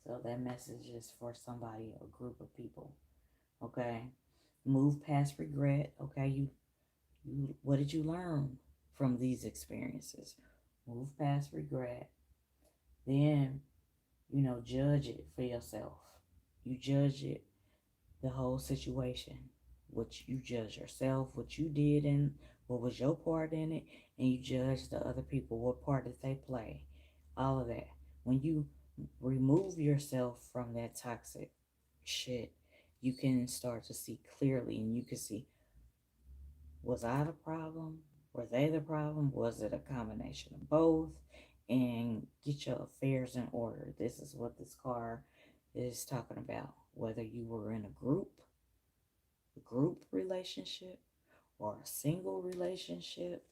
So that message is for somebody, a group of people. Okay? Move past regret. Okay? You what did you learn from these experiences? Move past regret. Then, judge it for yourself. You judge it, the whole situation. What you judge yourself, what you did and what was your part in it, and you judge the other people, what part did they play. All of that. When you remove yourself from that toxic shit, you can start to see clearly, and you can see, was I the problem? Were they the problem? Was it a combination of both? And get your affairs in order. This is what this card is talking about. Whether you were in a group relationship, or a single relationship.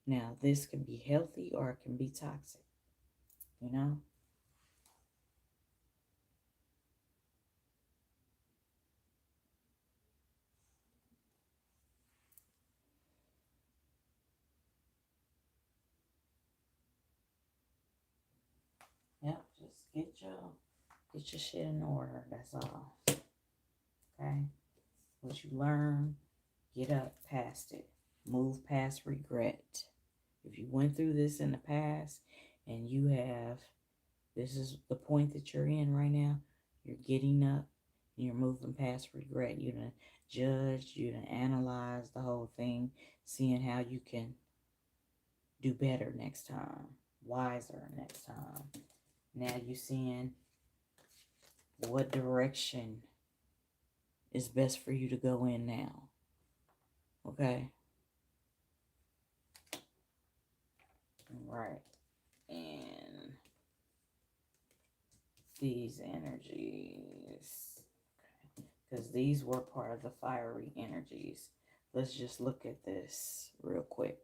Now, this can be healthy or it can be toxic, you know? Yep, just get your shit in order. That's all. Okay? What you learn, get up past it. Move past regret. If you went through this in the past and this is the point that you're in right now, you're getting up and you're moving past regret. You're going to judge, you're going to analyze the whole thing, seeing how you can do better next time, wiser next time. Now you're seeing what direction is best for you to go in now. Okay? Right. And these energies, because these were part of the fiery energies. Let's just look at this real quick.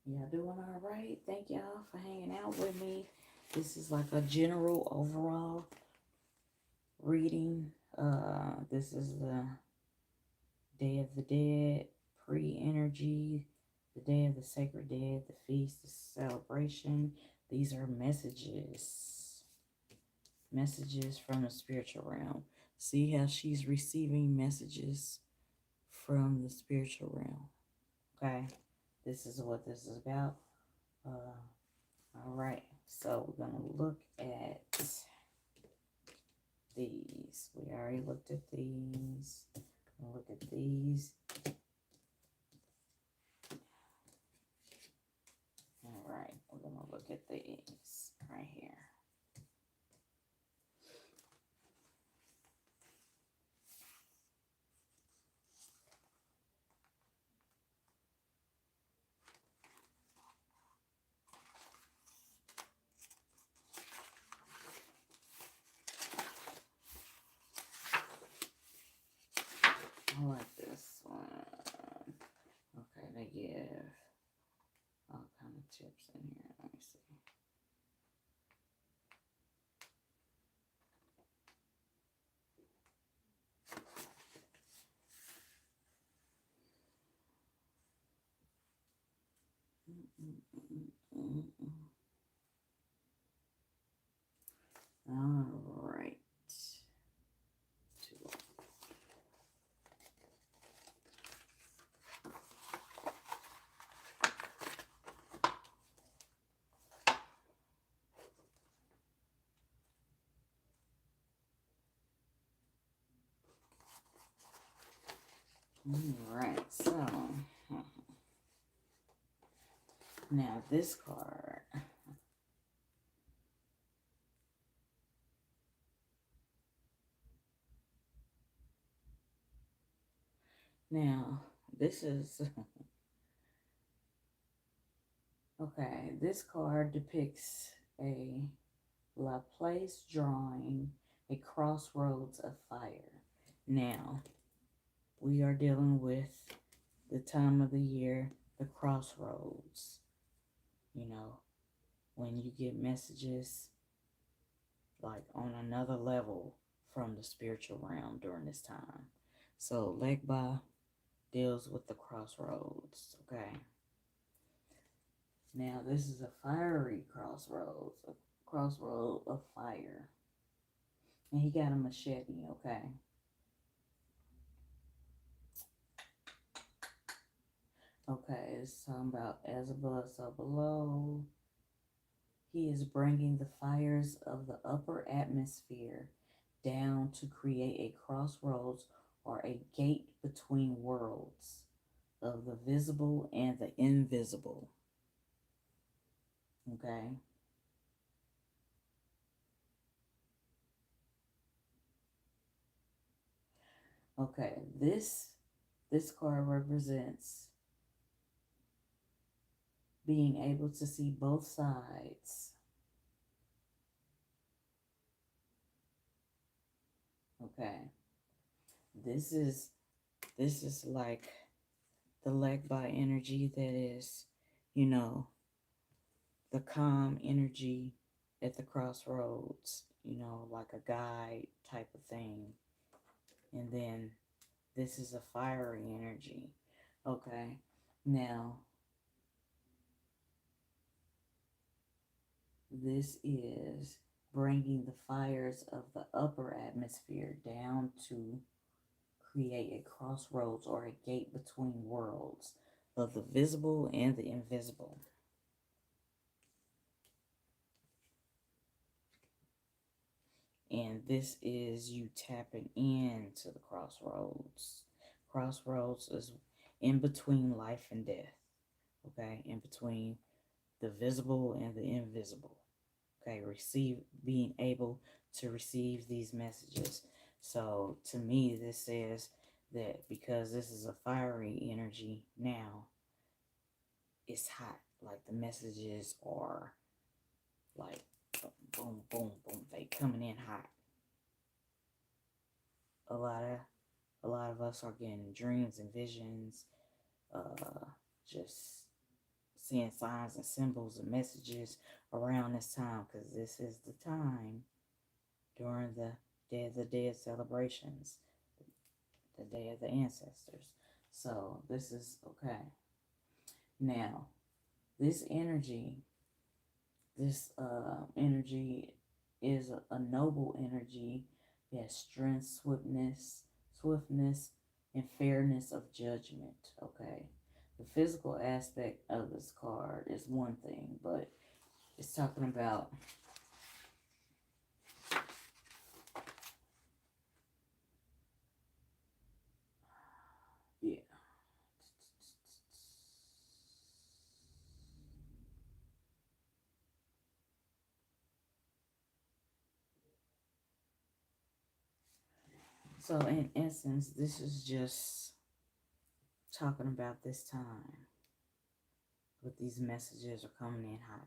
Y'all doing all right? Thank y'all for hanging out with me. This is like a general overall reading. This is the Day of the Dead, pre-energy, the Day of the Sacred Dead, the feast, the celebration. These are messages from the spiritual realm. See how she's receiving messages from the spiritual realm. Okay, this is what this is about. All right, so we're gonna look at these. We already looked at these. Look at these. All right, we're gonna look at these right here. I like this one. Okay, they give all kind of tips in here. Let me see. All right. All right, so now this card Now, this is okay. This card depicts a Laplace drawing, a crossroads of fire. Now, we are dealing with the time of the year, the crossroads. You know, when you get messages like on another level from the spiritual realm during this time. So, Legba deals with the crossroads, okay? Now, this is a fiery crossroads, a crossroad of fire. And he got a machete, okay? Okay, it's talking about as above, so below. He is bringing the fires of the upper atmosphere down to create a crossroads or a gate between worlds of the visible and the invisible. Okay? Okay, this card represents being able to see both sides. Okay. This is like the leg by energy that is, you know, the calm energy at the crossroads, you know, like a guide type of thing. And then this is a fiery energy. Okay. Now, this is bringing the fires of the upper atmosphere down to create a crossroads or a gate between worlds of the visible and the invisible. And this is you tapping into the crossroads. Crossroads is in between life and death. Okay, in between the visible and the invisible. Okay, being able to receive these messages. So to me, this says that because this is a fiery energy now, it's hot. Like the messages are like boom, boom, boom. They coming in hot. A lot of us are getting dreams and visions, just seeing signs and symbols and messages around this time because this is the time during the Day of the Dead celebrations, the Day of the Ancestors. So this is okay. Now, this energy, this energy is a noble energy. It has strength, swiftness, and fairness of judgment. Okay. The physical aspect of this card is one thing, but it's talking about yeah. So in essence, this is just talking about this time. But these messages are coming in hot.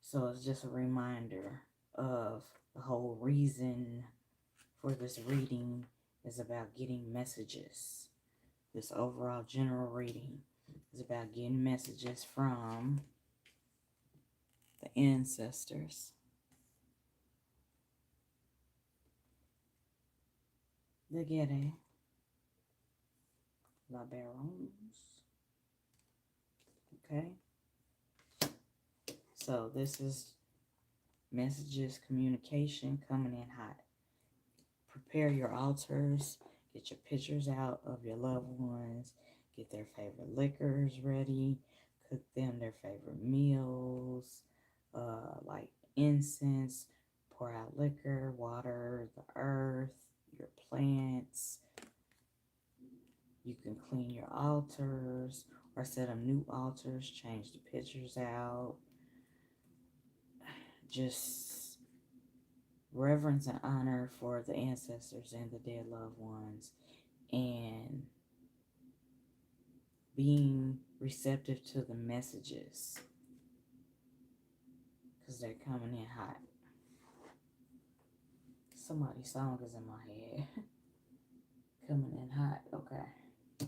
So it's just a reminder of the whole reason for this reading is about getting messages. This overall general reading is about getting messages from the ancestors, the Gede, La Barons. Okay? So this is messages, communication coming in hot. Prepare your altars, get your pictures out of your loved ones, get their favorite liquors ready, cook them their favorite meals, like incense, pour out liquor, water, the earth, your plants. You can clean your altars or set up new altars, change the pictures out. Just reverence and honor for the ancestors and the dead loved ones, and being receptive to the messages because they're coming in hot. Somebody's song is in my head. Coming in hot. Okay.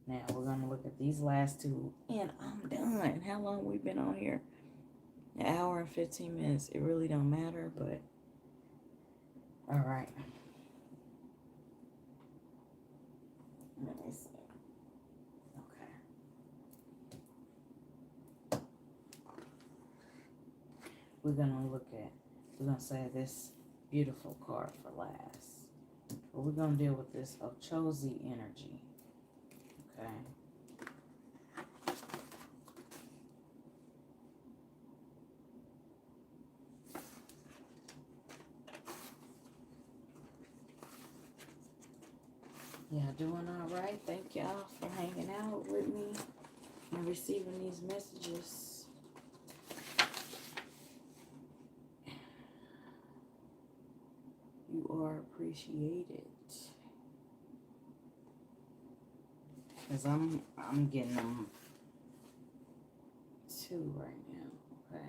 Now we're going to look at these last two, and I'm done. How long we been on here? An hour and 15 minutes. It really don't matter, but all right. Let me see. Okay. We're going to say this beautiful card for last. But we're going to deal with this Ochosi Energy. Okay. Yeah, doing all right. Thank y'all for hanging out with me and receiving these messages. You are appreciated. Because I'm getting them too right now. Okay.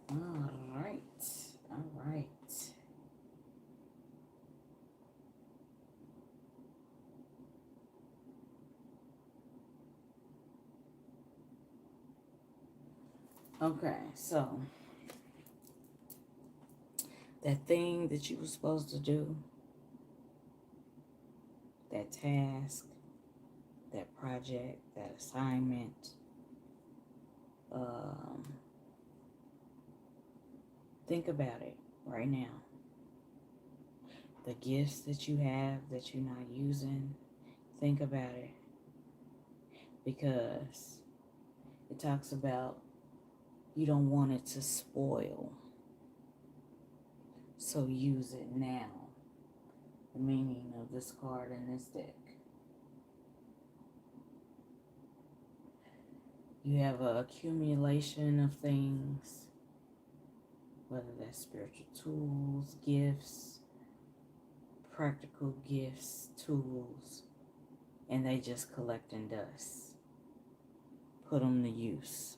All right. All right. Okay, so that thing that you were supposed to do, that task, that project, that assignment, think about it right now. The gifts that you have that you're not using, think about it. Because it talks about you don't want it to spoil. So use it now. The meaning of this card in this deck. You have an accumulation of things, whether that's spiritual tools, gifts, practical gifts, tools, and they just collecting dust. Put them to use.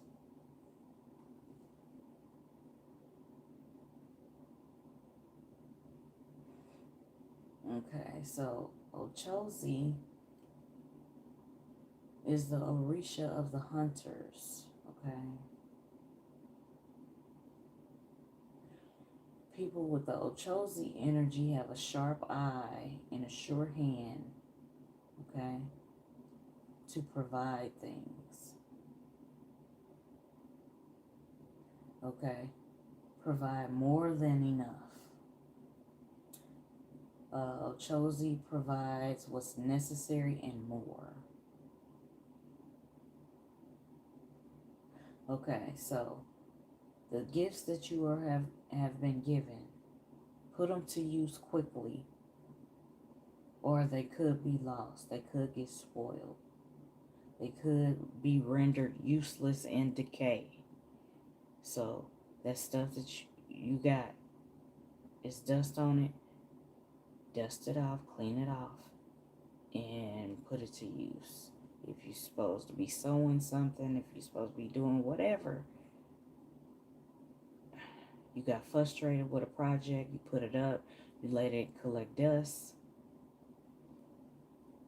Okay, so Ochosi is the Orisha of the hunters, okay? People with the Ochosi energy have a sharp eye and a sure hand, okay, to provide things, okay? Provide more than enough. Ochosi provides what's necessary and more. Okay, so the gifts that you have been given, put them to use quickly, or they could be lost. They could get spoiled. They could be rendered useless and decay. So that stuff that you got, it's dust on it. Dust it off, clean it off, and put it to use. If you're supposed to be sewing something, if you're supposed to be doing whatever, you got frustrated with a project, you put it up, you let it collect dust,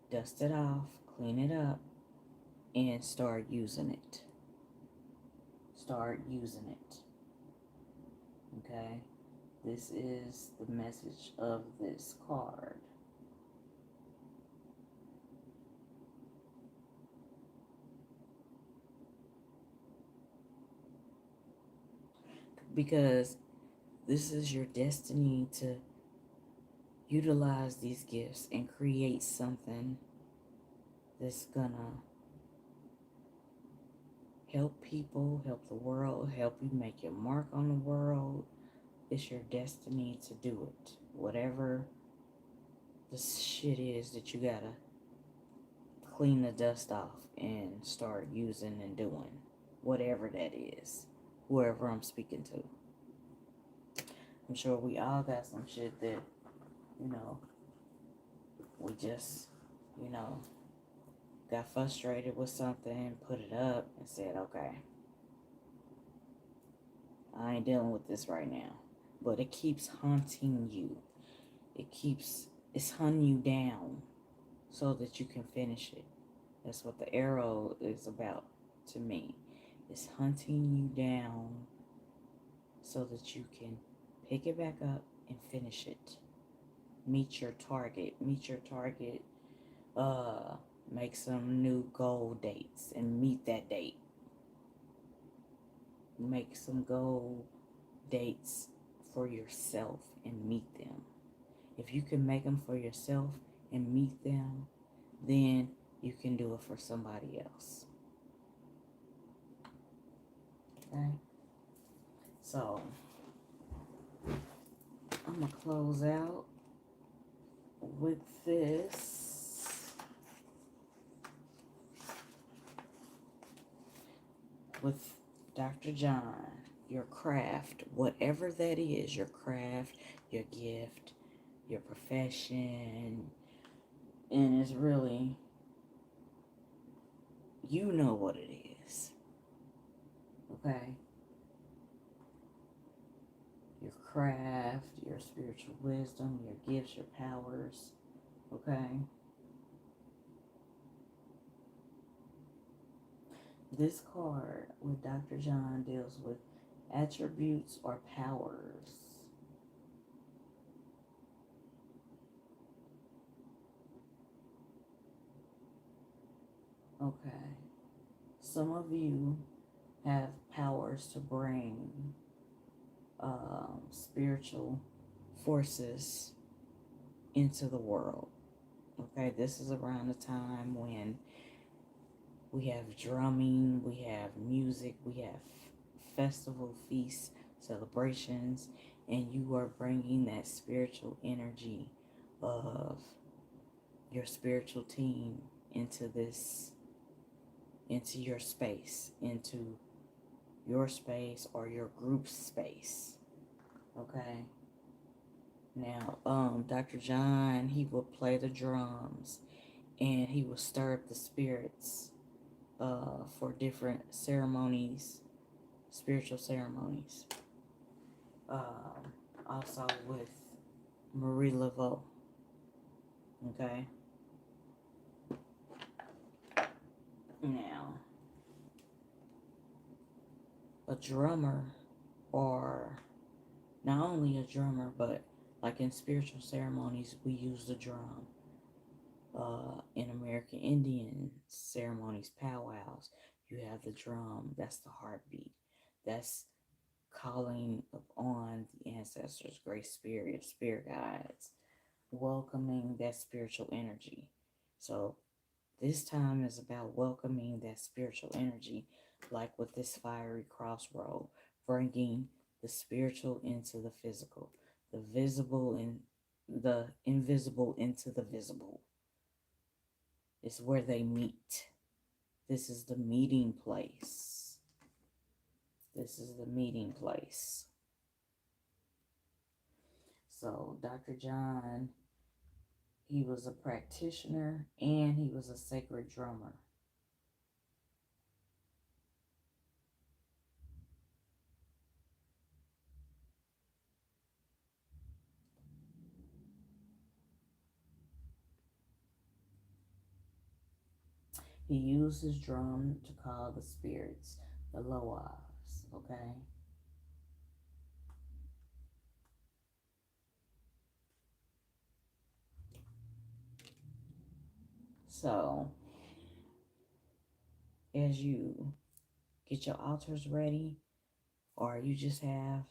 dust it off, clean it up, and start using it. Start using it. Okay? This is the message of this card. Because this is your destiny to utilize these gifts and create something that's gonna help people, help the world, help you make your mark on the world. It's your destiny to do it. Whatever the shit is that you gotta clean the dust off and start using and doing. Whatever that is. Whoever I'm speaking to. I'm sure we all got some shit that, you know, we just, you know, got frustrated with something, put it up, and said, okay, I ain't dealing with this right now. But it keeps haunting you. It's hunting you down so that you can finish it. That's what the arrow is about to me. It's hunting you down so that you can pick it back up and finish it. Meet your target. Make some new goal dates and meet that date. Make some goal dates for yourself and meet them. If you can make them for yourself and meet them, then you can do it for somebody else. Okay? So, I'm going to close out with this. With Dr. John, your craft, whatever that is, your craft, your gift, your profession, and it's really, you know what it is, okay? Your craft, your spiritual wisdom, your gifts, your powers, okay? This card with Dr. John deals with attributes or powers. Okay. Some of you have powers to bring spiritual forces into the world. Okay, this is around the time when we have drumming, we have music, we have festival feasts, celebrations, and you are bringing that spiritual energy of your spiritual team into this, into your space, into your space or your group space. Okay. Now, Dr. John, he will play the drums and he will stir up the spirits for different ceremonies, spiritual ceremonies. Also with Marie Laveau. Okay. Now, a drummer, or not only a drummer, but like in spiritual ceremonies, we use the drum. In American Indian ceremonies, powwows, you have the drum. That's the heartbeat. That's calling upon the ancestors, great spirit guides, welcoming that spiritual energy. So this time is about welcoming that spiritual energy, like with this fiery crossroad, bringing the spiritual into the physical, the visible and the invisible into the visible. It's where they meet. This is the meeting place. This is the meeting place. So Dr. John, he was a practitioner and he was a sacred drummer. He used his drum to call the spirits, the Loas, okay? So, as you get your altars ready, or you just have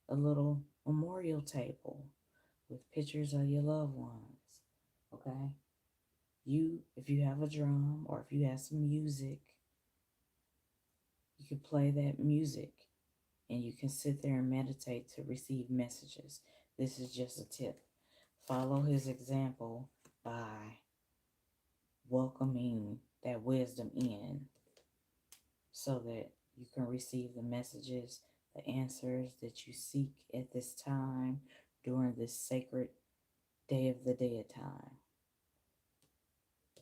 a little memorial table with pictures of your loved ones. Okay? If you have a drum or if you have some music, you can play that music and you can sit there and meditate to receive messages. This is just a tip. Follow his example by welcoming that wisdom in so that you can receive the messages, the answers that you seek at this time during this sacred Day of the Dead time.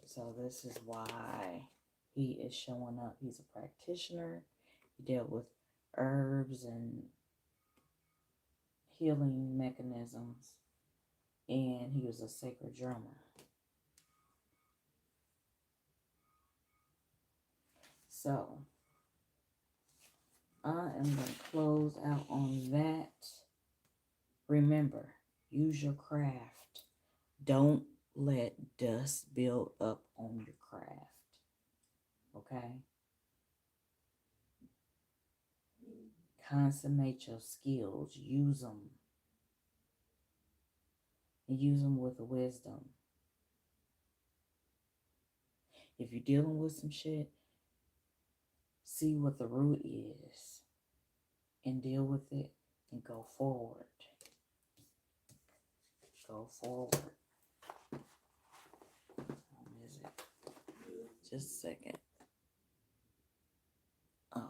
So this is why he is showing up. He's a practitioner. He dealt with herbs and healing mechanisms, and he was a sacred drummer. So I am going to close out on that. Remember, use your craft. Don't let dust build up on your craft. Okay? Consummate your skills. Use them. And use them with wisdom. If you're dealing with some shit, see what the root is and deal with it and go forward. Go forward. Is it? Just a second. Okay.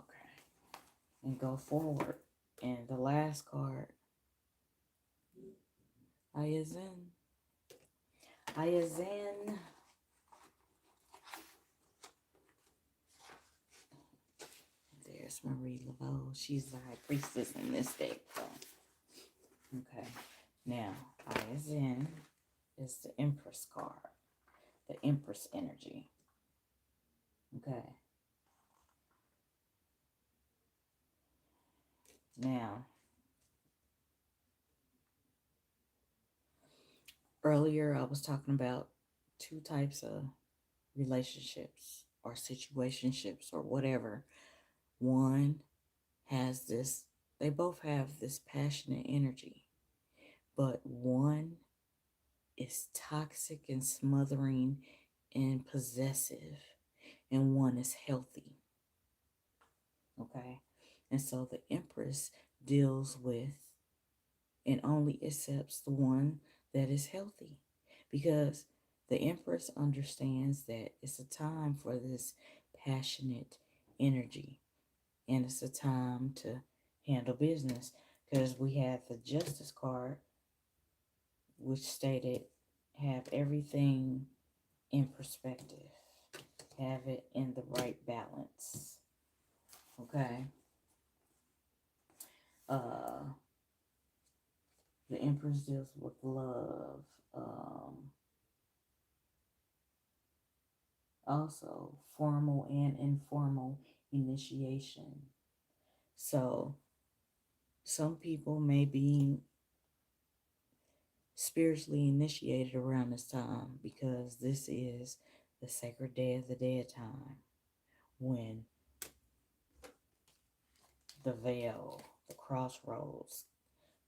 And go forward. And the last card, Ayazen. Ayazen. There's Marie Laveau. She's the high priestess in this deck. So. Okay. Now, Ayazen is the Empress card. The Empress energy. Okay. Now, earlier I was talking about two types of relationships or situationships or whatever. One has this, they both have this passionate energy, but one is toxic and smothering and possessive, and one is healthy. Okay? And so the Empress deals with and only accepts the one that is healthy, because the Empress understands that it's a time for this passionate energy and it's a time to handle business, because we had the Justice card, which stated have everything in perspective, have it in the right balance. Okay. The Empress deals with love. Also formal and informal initiation. So some people may be spiritually initiated around this time because this is the sacred Day of the Dead time, when the veil, the crossroads,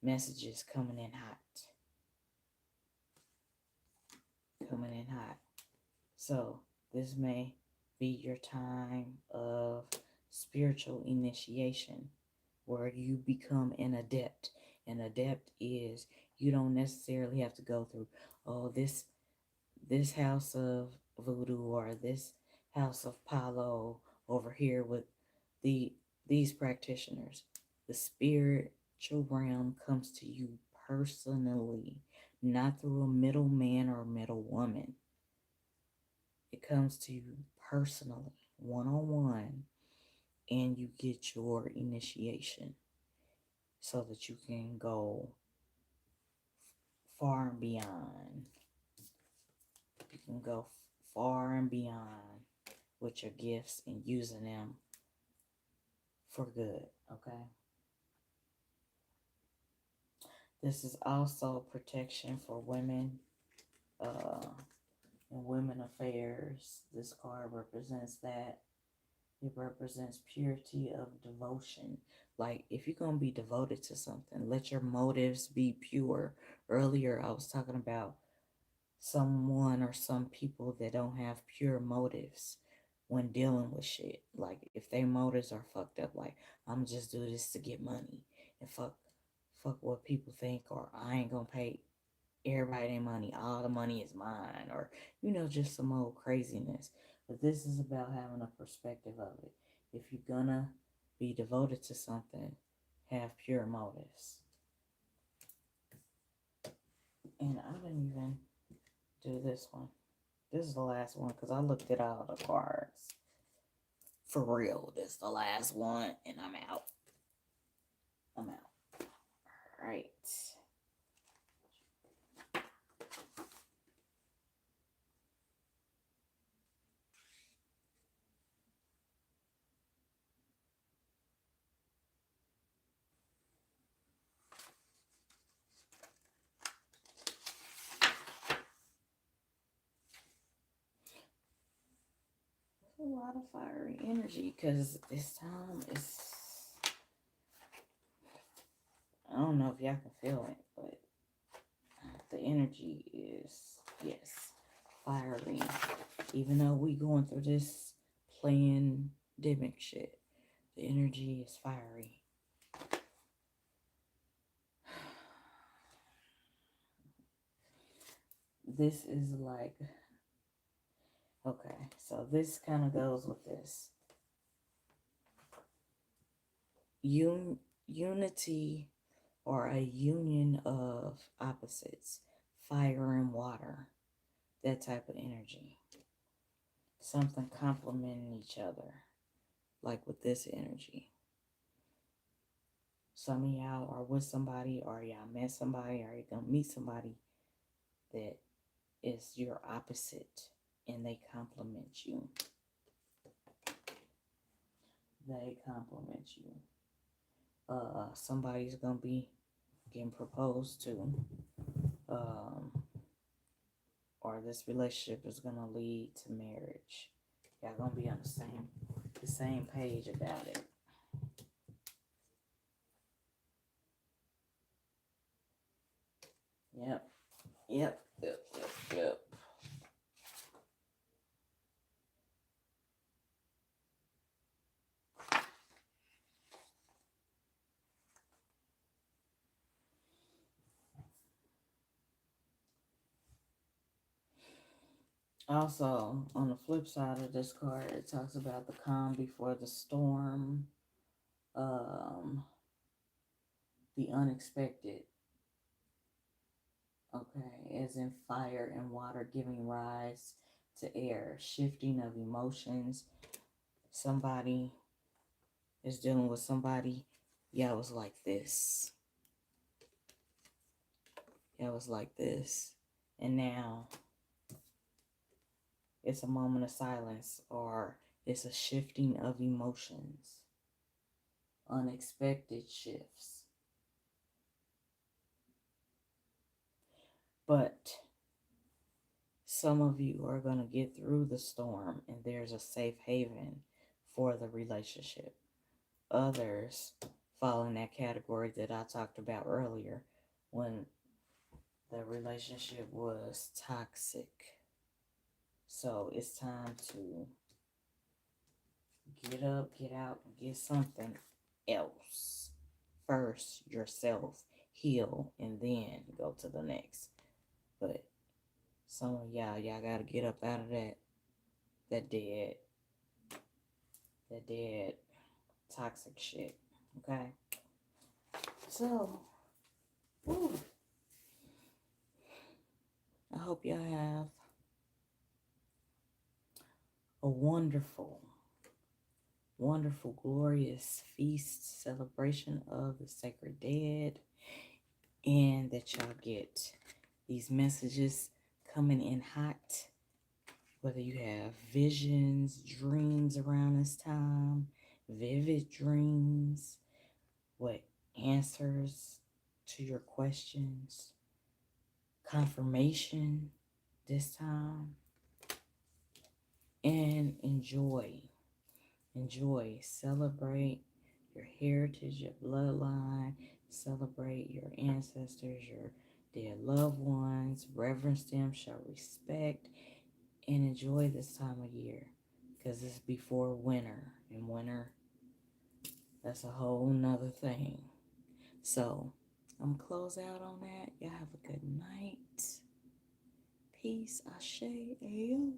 messages coming in hot. Coming in hot. So this may be your time of spiritual initiation, where you become an adept. An adept is, you don't necessarily have to go through, oh, this house of voodoo or this house of Palo over here with these practitioners. The spiritual realm comes to you personally, not through a middleman or a middlewoman. It comes to you personally, one-on-one, and you get your initiation so that you can go far and beyond. You can go far and beyond with your gifts and using them for good, okay? This is also protection for women in women affairs. This card represents that. It represents purity of devotion. Like, if you're going to be devoted to something, let your motives be pure. Earlier, I was talking about someone or some people that don't have pure motives when dealing with shit. Like, if their motives are fucked up, like, I'm just do this to get money and fuck what people think, or I ain't gonna pay everybody their money, all the money is mine, or just some old craziness. But this is about having a perspective of it. If you're gonna be devoted to something, have pure motives. And I didn't even do this one. This is the last one because I looked at all the cards. For real, this is the last one, and I'm out. I'm out. All right. A lot of fiery energy because this time is, I don't know if y'all can feel it, but the energy is, yes, fiery. Even though we going through this pandemic shit, the energy is fiery. This is like, okay, so this kind of goes with this. Unity, or a union of opposites, fire and water, that type of energy. Something complementing each other, like with this energy. Some of y'all are with somebody, or y'all met somebody, or you're gonna meet somebody that is your opposite, and they complement you. They complement you. Somebody's gonna be getting proposed to, or this relationship is gonna lead to marriage. Y'all gonna be on the same page about it. Yep. Also, on the flip side of this card, it talks about the calm before the storm, the unexpected. Okay, as in fire and water giving rise to air, shifting of emotions. Somebody is dealing with somebody. Yeah, it was like this. Yeah, it was like this. And now it's a moment of silence, or it's a shifting of emotions. Unexpected shifts. But some of you are going to get through the storm, and there's a safe haven for the relationship. Others fall in that category that I talked about earlier, when the relationship was toxic. So it's time to get up, get out, and get something else. First, yourself, heal, and then go to the next. But some of y'all gotta get up out of that dead toxic shit. Okay? So, whew, I hope y'all have a wonderful, glorious feast celebration of the sacred dead, and that y'all get these messages coming in hot, whether you have visions, dreams around this time, vivid dreams, what answers to your questions, confirmation this time, and enjoy, celebrate your heritage, your bloodline, celebrate your ancestors, your dead loved ones, reverence them, show respect, and enjoy this time of year because it's before winter, and winter, that's a whole nother thing. So I'm gonna close out on that. Y'all have a good night. Peace. Ashe. Ayo.